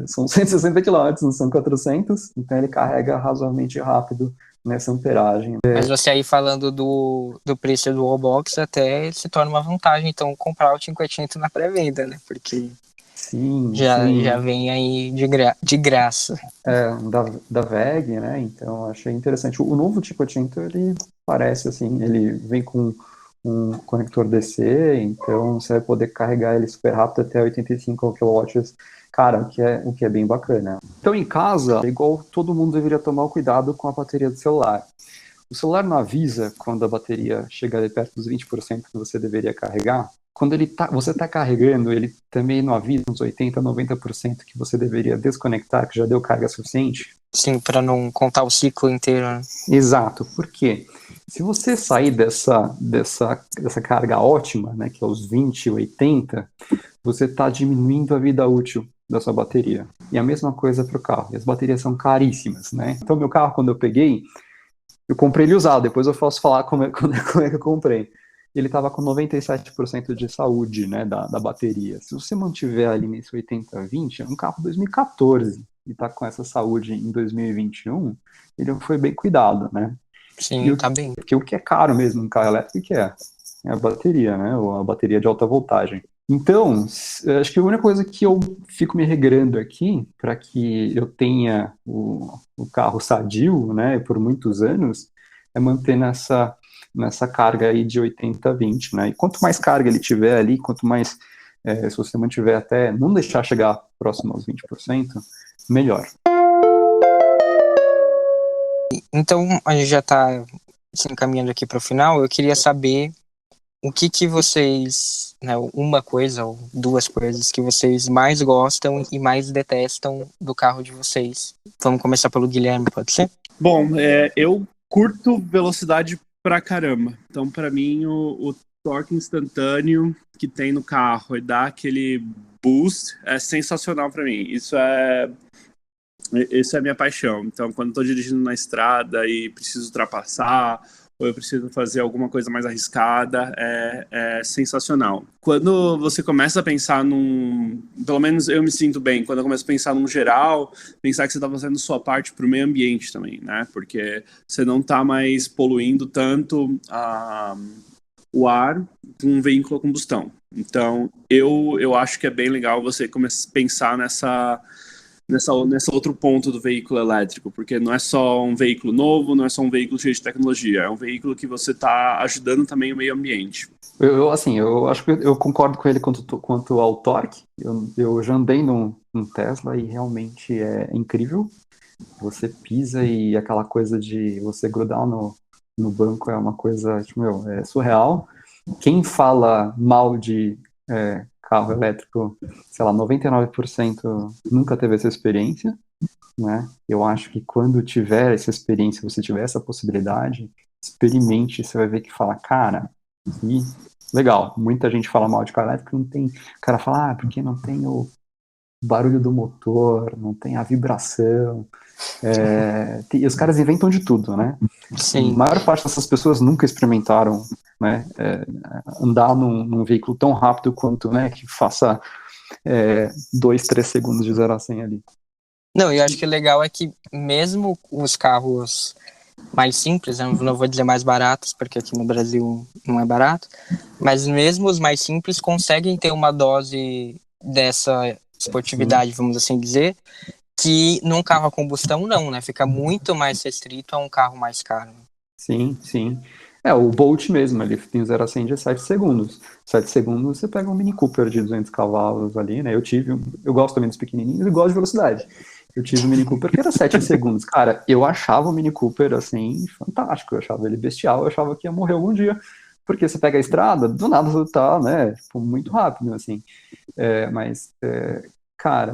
são 160 kW, não são 400, então ele carrega razoavelmente rápido nessa amperagem. Mas você aí falando do preço do wallbox, até se torna uma vantagem, então, comprar o 500 na pré-venda, né? Porque sim. já vem aí de graça. Da WEG, né? Então, achei interessante. O novo 500, ele parece assim, ele vem com um conector DC, então você vai poder carregar ele super rápido até 85 kW, cara, o que é bem bacana. Então, em casa, é igual todo mundo deveria tomar cuidado com a bateria do celular. O celular não avisa quando a bateria chega ali perto dos 20% que você deveria carregar. quando você está carregando, ele também não avisa uns 80%, 90% que você deveria desconectar, que já deu carga suficiente? Sim, para não contar o ciclo inteiro, né? Exato, por quê? Se você sair dessa carga ótima, né, que é os 20, 80, você está diminuindo a vida útil da sua bateria. E a mesma coisa para o carro. E as baterias são caríssimas, né? Então, meu carro, quando eu peguei, eu comprei ele usado. Depois eu posso falar como é que eu comprei. Ele estava com 97% de saúde, né, da bateria. Se você mantiver ali nesse 80-20, é um carro 2014 e está com essa saúde em 2021, ele foi bem cuidado, né? Sim, tá bem. Porque o que é caro mesmo no carro elétrico, que é? É a bateria, né? Ou a bateria de alta voltagem. Então, acho que a única coisa que eu fico me regrando aqui, para que eu tenha o carro sadio, né, por muitos anos, é manter nessa carga aí de 80-20, né? E quanto mais carga ele tiver ali, quanto mais, se você mantiver até, não deixar chegar próximo aos 20%, melhor. Então, a gente já está se encaminhando aqui para o final. Eu queria saber o que vocês, né, uma coisa ou duas coisas que vocês mais gostam e mais detestam do carro de vocês. Vamos começar pelo Guilherme, pode ser? Bom, eu curto velocidade pra caramba. Então, pra mim, o torque instantâneo que tem no carro e dá aquele boost é sensacional pra mim. Isso é a minha paixão. Então, quando estou dirigindo na estrada e preciso ultrapassar, ou eu preciso fazer alguma coisa mais arriscada, é sensacional. Quando você começa a pensar pelo menos eu me sinto bem, quando eu começo a pensar num geral, pensar que você está fazendo sua parte para o meio ambiente também, né? Porque você não está mais poluindo tanto o ar com um veículo a combustão. Então, eu acho que é bem legal você começar a pensar nessa outro ponto do veículo elétrico, porque não é só um veículo novo, não é só um veículo cheio de tecnologia, é um veículo que você está ajudando também o meio ambiente. Eu acho que eu concordo com ele quanto ao torque. Eu já andei num Tesla e realmente é incrível. Você pisa e aquela coisa de você grudar no banco é uma coisa, tipo, é surreal. Quem fala mal de carro elétrico, sei lá, 99% nunca teve essa experiência, né? Eu acho que quando tiver essa experiência, você tiver essa possibilidade, experimente, você vai ver que fala, cara, que legal. Muita gente fala mal de carro elétrico, não tem. O cara fala, porque não tem o barulho do motor, não tem a vibração. E os caras inventam de tudo, né? Sim. A maior parte dessas pessoas nunca experimentaram, né, andar num veículo tão rápido quanto, né, que faça 2, 3 segundos de 0 a 100 ali. Não, eu acho que o legal é que mesmo os carros mais simples, eu não vou dizer mais baratos, porque aqui no Brasil não é barato, mas mesmo os mais simples conseguem ter uma dose dessa esportividade, vamos assim dizer, que num carro a combustão não, né? Fica muito mais restrito a um carro mais caro. Sim, sim. O Bolt mesmo, ele tem 0 a 100 de 7 segundos. 7 segundos você pega um Mini Cooper de 200 cavalos ali, né? Eu gosto também dos pequenininhos e gosto de velocidade. Eu tive um Mini Cooper que era 7 segundos. Cara, eu achava o Mini Cooper, assim, fantástico. Eu achava ele bestial, eu achava que ia morrer algum dia. Porque você pega a estrada, do nada você tá, né, tipo, muito rápido, assim. Cara,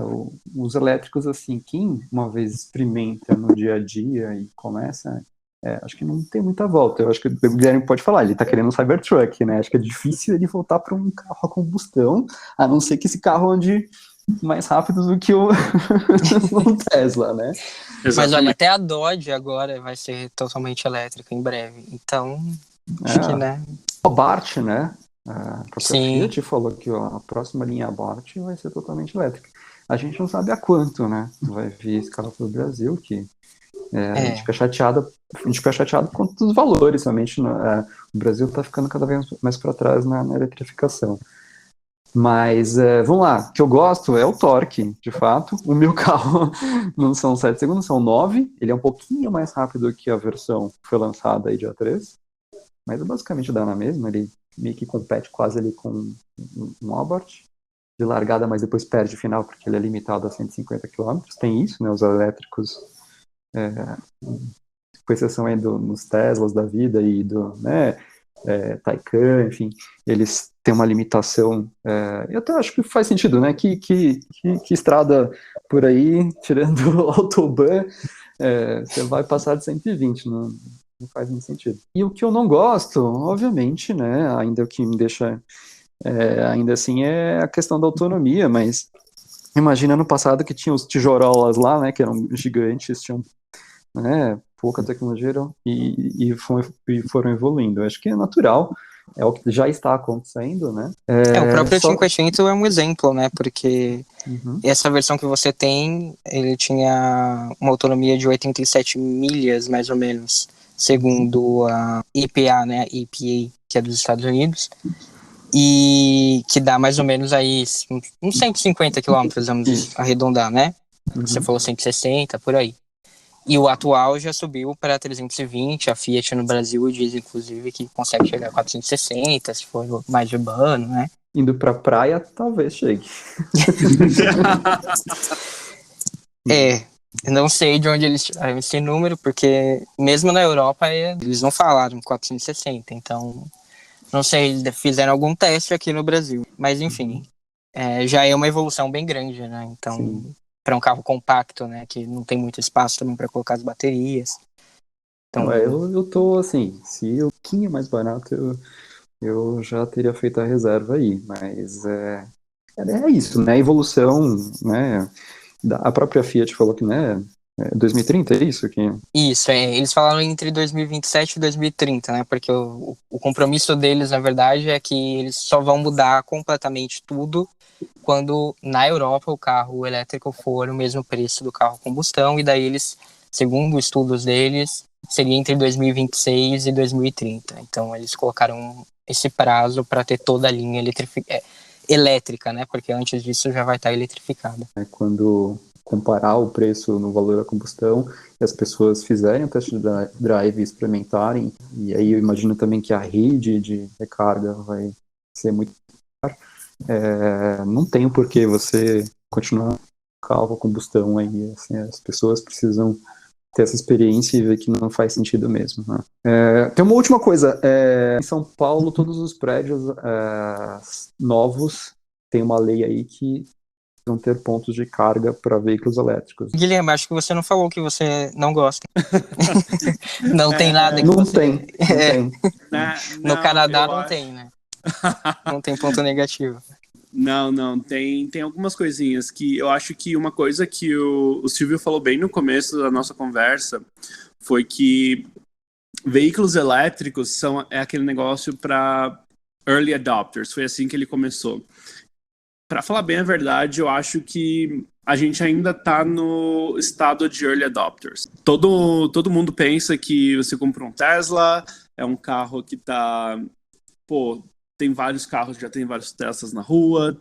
os elétricos, assim, quem uma vez experimenta no dia a dia e começa, acho que não tem muita volta. Eu acho que o Guilherme pode falar, ele tá querendo um Cybertruck, né? Acho que é difícil ele voltar para um carro a combustão, a não ser que esse carro ande mais rápido do que o Tesla, né? Exatamente. Mas olha, até a Dodge agora vai ser totalmente elétrica em breve. Então, acho que, né? A Bart, né? A própria Sim. Fiat falou que a próxima linha Bart vai ser totalmente elétrica. A gente não sabe a quanto, né? Vai vir esse carro para o Brasil, que a gente fica chateado quanto dos valores, realmente. O Brasil está ficando cada vez mais para trás na eletrificação. Mas, vamos lá, o que eu gosto é o torque, de fato. O meu carro não são 7 segundos, são 9. Ele é um pouquinho mais rápido que a versão que foi lançada aí dia 3. Mas basicamente dá na mesma, ele meio que compete quase ali com um Abarth de largada, mas depois perde o final porque ele é limitado a 150 km. Tem isso, né, os elétricos, com exceção aí nos Teslas da vida e Taycan, enfim, eles têm uma limitação, eu até acho que faz sentido, né, que estrada por aí, tirando o Autobahn, você vai passar de 120, não faz muito sentido. E o que eu não gosto, obviamente, né, ainda o que me deixa, ainda assim, é a questão da autonomia, mas imagina no passado que tinha os tijorolas lá, né, que eram gigantes, tinham, né, pouca tecnologia e foram evoluindo. Eu acho que é natural, é o que já está acontecendo, né? O próprio 500 é um exemplo, né? Porque essa versão que você tem, ele tinha uma autonomia de 87 milhas, mais ou menos, segundo a EPA, né? EPA, que é dos Estados Unidos, e que dá mais ou menos aí uns 150 quilômetros, vamos arredondar, né? Você falou 160, por aí. E o atual já subiu para 320, a Fiat no Brasil diz, inclusive, que consegue chegar a 460, se for mais urbano, né? Indo pra praia, talvez chegue. Não sei de onde eles tiraram esse número, porque mesmo na Europa eles não falaram 460, então não sei, eles fizeram algum teste aqui no Brasil. Mas enfim, já é uma evolução bem grande, né? Então, para um carro compacto, né, que não tem muito espaço também para colocar as baterias. Então, eu tô assim, se o pouquinho mais barato, eu já teria feito a reserva aí, mas é isso, né? Evolução, né? A própria Fiat falou que, né? 2030 é isso aqui? Isso, eles falaram entre 2027 e 2030, né? Porque o compromisso deles, na verdade, é que eles só vão mudar completamente tudo quando na Europa o carro elétrico for o mesmo preço do carro a combustão, e daí eles, segundo estudos deles, seria entre 2026 e 2030. Então eles colocaram esse prazo para ter toda a linha elétrica, né? Porque antes disso já vai estar eletrificada. Quando comparar o preço no valor da combustão e as pessoas fizerem o test drive e experimentarem, e aí eu imagino também que a rede de recarga vai ser muito cara, não tem por que você continuar com o carro a combustão aí, assim, as pessoas precisam ter essa experiência e ver que não faz sentido mesmo, né? Tem uma última coisa, em São Paulo todos os prédios novos tem uma lei aí que vão ter pontos de carga para veículos elétricos. Guilherme, acho que você não falou que você não gosta. Não tem nada que não você... Tem, não tem. No Canadá não tem, né? Não tem ponto negativo. Não, tem algumas coisinhas que eu acho que uma coisa que o Silvio falou bem no começo da nossa conversa foi que veículos elétricos é aquele negócio para early adopters, foi assim que ele começou. Para falar bem a verdade, eu acho que a gente ainda está no estado de early adopters. Todo mundo pensa que você compra um Tesla, é um carro que tem vários carros, já tem vários Teslas na rua,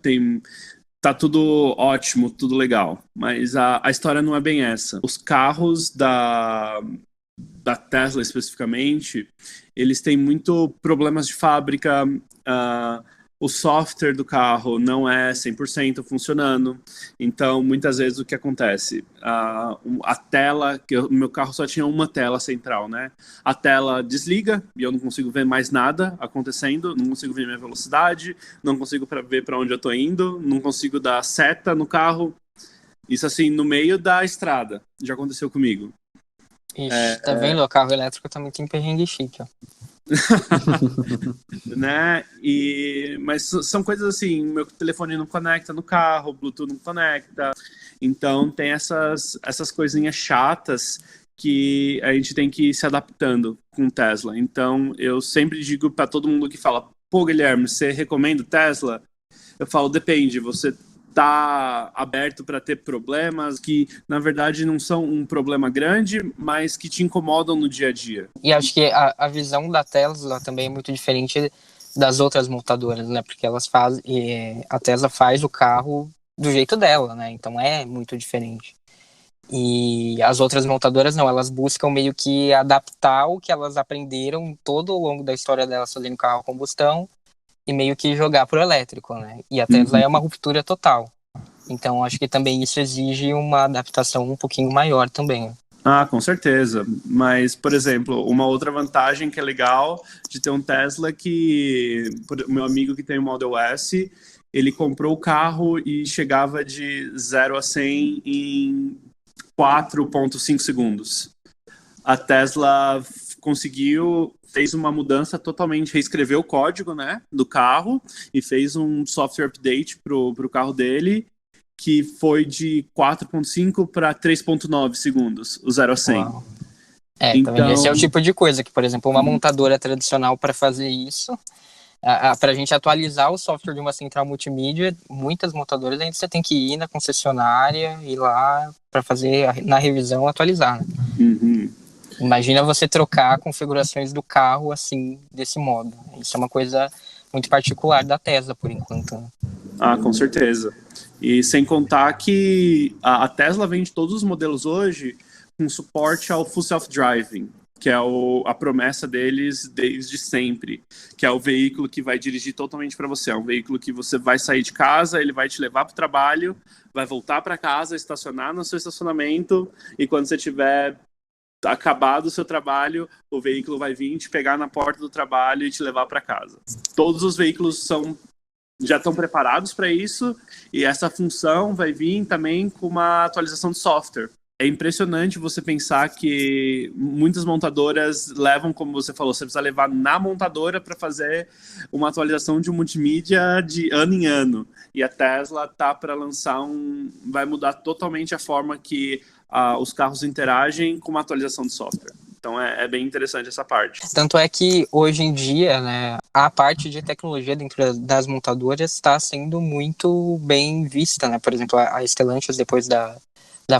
tá tudo ótimo, tudo legal. Mas a história não é bem essa. Os carros da Tesla especificamente, eles têm muito problemas de fábrica, o software do carro não é 100% funcionando, então muitas vezes o que acontece, a tela, que o meu carro só tinha uma tela central, né? A tela desliga e eu não consigo ver mais nada acontecendo, não consigo ver minha velocidade, não consigo ver para onde eu tô indo, não consigo dar seta no carro, isso assim, no meio da estrada, já aconteceu comigo. Ixi, tá vendo? O carro elétrico também tem perrengue chique, ó. Né? Mas são coisas assim, meu telefone não conecta no carro, o Bluetooth não conecta, então tem essas coisinhas chatas que a gente tem que ir se adaptando com o Tesla. Então eu sempre digo para todo mundo que fala, pô Guilherme, você recomenda o Tesla? Eu falo, depende, você tá aberto para ter problemas que, na verdade, não são um problema grande, mas que te incomodam no dia a dia. E acho que a visão da Tesla também é muito diferente das outras montadoras, né? Porque a Tesla faz o carro do jeito dela, né? Então é muito diferente. E as outras montadoras não, elas buscam meio que adaptar o que elas aprenderam todo ao longo da história delas fazendo carro a combustão e meio que jogar pro elétrico, né? E a Tesla é uma ruptura total. Então, acho que também isso exige uma adaptação um pouquinho maior também. Ah, com certeza. Mas, por exemplo, uma outra vantagem que é legal de ter um Tesla que o meu amigo que tem o Model S, ele comprou o carro e chegava de 0 a 100 em 4,5 segundos. A Tesla conseguiu, fez uma mudança totalmente, reescreveu o código, né, do carro e fez um software update pro carro dele, que foi de 4,5 para 3,9 segundos, o 0 a 100. Uau. Tá Então, vendo? Esse é o tipo de coisa que, por exemplo, uma montadora tradicional para fazer isso, para a gente atualizar o software de uma central multimídia, muitas montadoras ainda você tem que ir na concessionária, ir lá para fazer na revisão atualizar, né? Uhum. Imagina você trocar configurações do carro assim, desse modo. Isso é uma coisa muito particular da Tesla, por enquanto. Ah, com certeza. E sem contar que a Tesla vende todos os modelos hoje com suporte ao Full Self-Driving, que é a promessa deles desde sempre, que é o veículo que vai dirigir totalmente para você. É um veículo que você vai sair de casa, ele vai te levar para o trabalho, vai voltar para casa, estacionar no seu estacionamento, e quando você tiver acabado o seu trabalho, o veículo vai vir te pegar na porta do trabalho e te levar para casa. Todos os veículos já estão preparados para isso, e essa função vai vir também com uma atualização de software. É impressionante você pensar que muitas montadoras levam, como você falou, você precisa levar na montadora para fazer uma atualização de um multimídia de ano em ano. E a Tesla tá para lançar vai mudar totalmente a forma que os carros interagem com uma atualização de software. Então é bem interessante essa parte. Tanto é que hoje em dia, né, a parte de tecnologia dentro das montadoras está sendo muito bem vista, né? Por exemplo, a Stellantis, depois da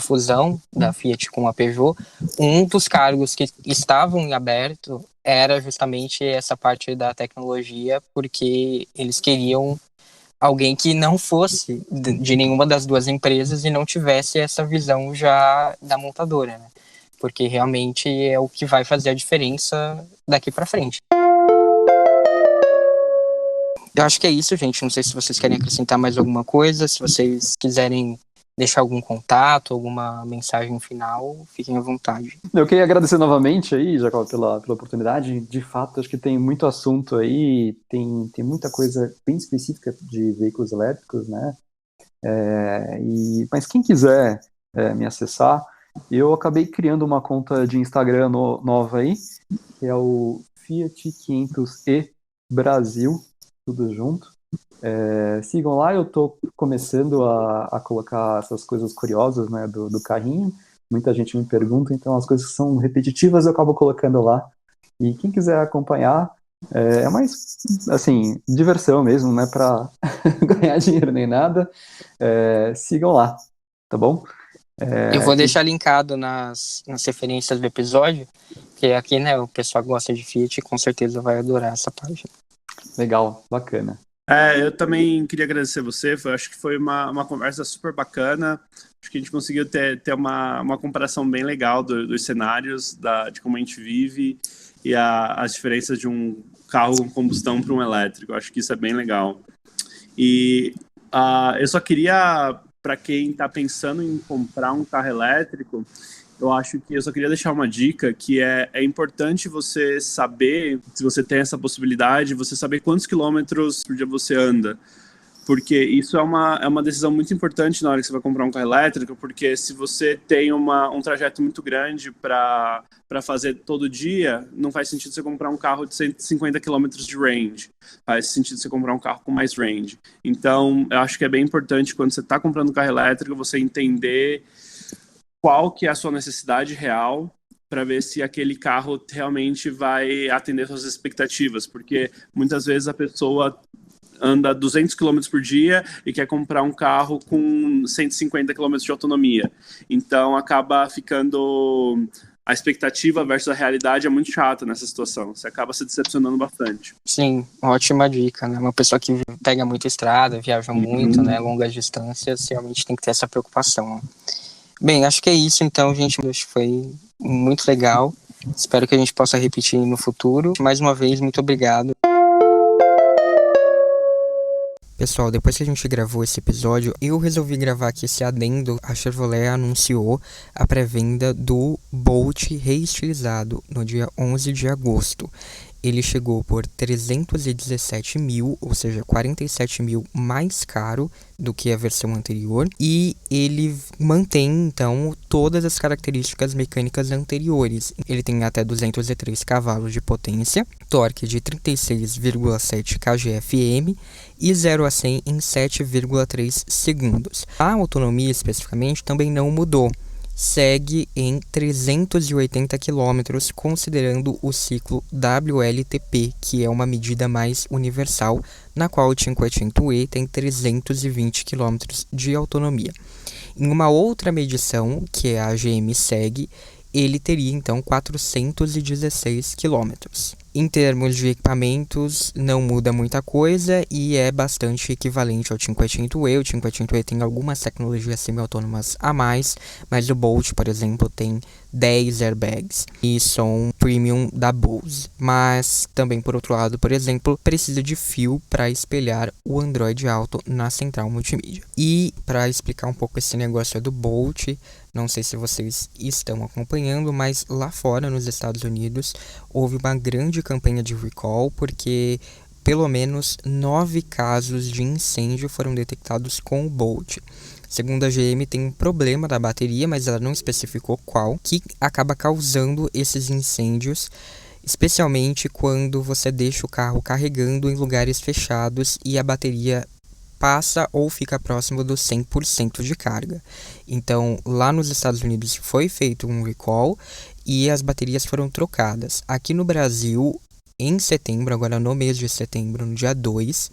fusão da Fiat com a Peugeot, um dos cargos que estavam em aberto era justamente essa parte da tecnologia, porque eles queriam alguém que não fosse de nenhuma das duas empresas e não tivesse essa visão já da montadora, né? Porque realmente é o que vai fazer a diferença daqui para frente. Eu acho que é isso, gente. Não sei se vocês querem acrescentar mais alguma coisa, se vocês quiserem deixar algum contato, alguma mensagem final, fiquem à vontade. Eu queria agradecer novamente aí, Jacob, pela oportunidade. De fato, acho que tem muito assunto aí, tem muita coisa bem específica de veículos elétricos, né? Mas quem quiser me acessar, eu acabei criando uma conta de Instagram nova aí, que é o Fiat 500e Brasil, tudo junto. Sigam lá, eu estou começando a colocar essas coisas curiosas, né, do carrinho. Muita gente me pergunta, então as coisas que são repetitivas eu acabo colocando lá. E quem quiser acompanhar, é mais, assim, diversão mesmo, não é para ganhar dinheiro nem nada. Sigam lá, tá bom? Eu vou deixar linkado nas referências do episódio, que aqui, né, o pessoal que gosta de Fiat com certeza vai adorar essa página. Legal, bacana. Eu também queria agradecer você, acho que foi uma conversa super bacana, acho que a gente conseguiu ter uma comparação bem legal dos cenários, de como a gente vive e as diferenças de um carro com combustão para um elétrico, acho que isso é bem legal. E eu só queria, para quem está pensando em comprar um carro elétrico, eu só queria deixar uma dica, que é importante você saber, se você tem essa possibilidade, você saber quantos quilômetros por dia você anda. Porque isso é uma decisão muito importante na hora que você vai comprar um carro elétrico, porque se você tem um trajeto muito grande para fazer todo dia, não faz sentido você comprar um carro de 150 km de range. Faz sentido você comprar um carro com mais range. Então, eu acho que é bem importante, quando você está comprando um carro elétrico, você entender qual que é a sua necessidade real, para ver se aquele carro realmente vai atender suas expectativas, porque muitas vezes a pessoa anda 200 km por dia e quer comprar um carro com 150 km de autonomia. Então acaba ficando... A expectativa versus a realidade é muito chata nessa situação. Você acaba se decepcionando bastante. Sim, ótima dica, né? Uma pessoa que pega muita estrada, viaja muito, né? Longas distâncias, realmente tem que ter essa preocupação. Bem, acho que é isso então, gente. Acho que foi muito legal. Espero que a gente possa repetir no futuro. Mais uma vez, muito obrigado. pessoal, depois que a gente gravou esse episódio, eu resolvi gravar aqui esse adendo. A Chevrolet anunciou a pré-venda do Bolt reestilizado no dia 11 de agosto. Ele chegou por 317 mil, ou seja, 47 mil mais caro do que a versão anterior. E ele mantém, então, todas as características mecânicas anteriores. Ele tem até 203 cavalos de potência, torque de 36,7 kgfm e 0 a 100 em 7,3 segundos. A autonomia, especificamente, também não mudou. Segue em 380 km, considerando o ciclo WLTP, que é uma medida mais universal, na qual o Cinquecento-E tem 320 km de autonomia. Em uma outra medição, que é a GM segue, ele teria então 416 km. Em termos de equipamentos, não muda muita coisa e é bastante equivalente ao Cinquecento-E. O Cinquecento-E tem algumas tecnologias semi-autônomas a mais, mas o Bolt, por exemplo, tem 10 airbags e som premium da Bose. Mas também, por outro lado, por exemplo, precisa de fio para espelhar o Android Auto na central multimídia. E para explicar um pouco esse negócio do Bolt, não sei se vocês estão acompanhando, mas lá fora, nos Estados Unidos, houve uma grande campanha de recall, porque pelo menos 9 casos de incêndio foram detectados com o Bolt. Segundo a GM, tem um problema da bateria, mas ela não especificou qual, que acaba causando esses incêndios, especialmente quando você deixa o carro carregando em lugares fechados e a bateria passa ou fica próximo dos 100% de carga. Então, lá nos Estados Unidos foi feito um recall e as baterias foram trocadas. Aqui no Brasil, em setembro, agora no mês de setembro, no dia 2,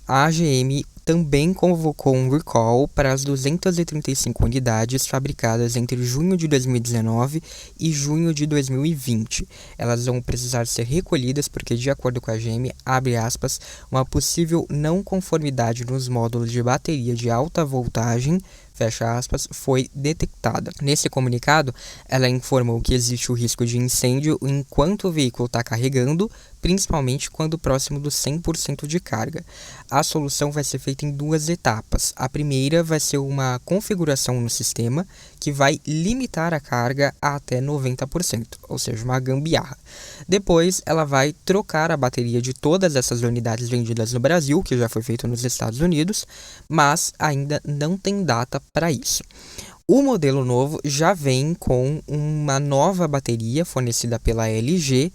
a GM também convocou um recall para as 235 unidades fabricadas entre junho de 2019 e junho de 2020. Elas vão precisar ser recolhidas porque, de acordo com a GM, abre aspas, uma possível não conformidade nos módulos de bateria de alta voltagem, fecha aspas, foi detectada. Nesse comunicado, ela informou que existe o risco de incêndio enquanto o veículo está carregando, principalmente quando próximo do 100% de carga. A solução vai ser feita em 2 etapas. A primeira vai ser uma configuração no sistema que vai limitar a carga a até 90%, ou seja, uma gambiarra. Depois, ela vai trocar a bateria de todas essas unidades vendidas no Brasil, que já foi feito nos Estados Unidos, mas ainda não tem data para isso. O modelo novo já vem com uma nova bateria fornecida pela LG,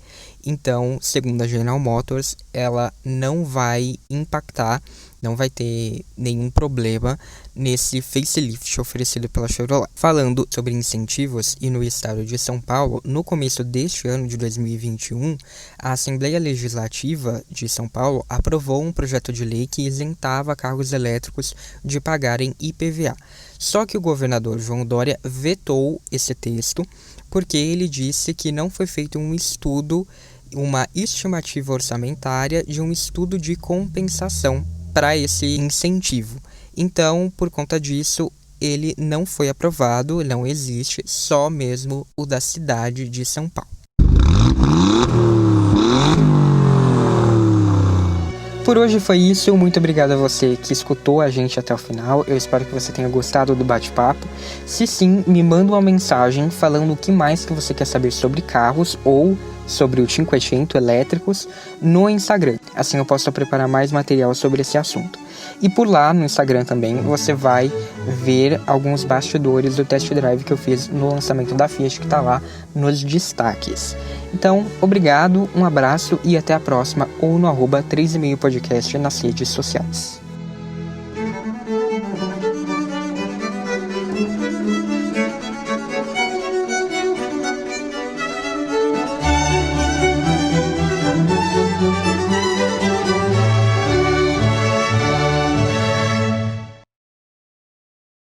então, segundo a General Motors, ela não vai impactar, não vai ter nenhum problema nesse facelift oferecido pela Chevrolet. Falando sobre incentivos e no estado de São Paulo, no começo deste ano de 2021, a Assembleia Legislativa de São Paulo aprovou um projeto de lei que isentava carros elétricos de pagarem IPVA. Só que o governador João Dória vetou esse texto porque ele disse que não foi feito um estudo, uma estimativa orçamentária de um estudo de compensação para esse incentivo. Então, por conta disso, ele não foi aprovado, não existe, só mesmo o da cidade de São Paulo. Por hoje foi isso, muito obrigado a você que escutou a gente até o final, eu espero que você tenha gostado do bate-papo. Se sim, me manda uma mensagem falando o que mais que você quer saber sobre carros ou sobre o Cinquecento elétricos no Instagram, assim eu posso preparar mais material sobre esse assunto. E por lá no Instagram também você vai ver alguns bastidores do test drive que eu fiz no lançamento da Fiat, que está lá nos destaques. Então, obrigado, um abraço e até a próxima, ou no @3,5podcast nas redes sociais.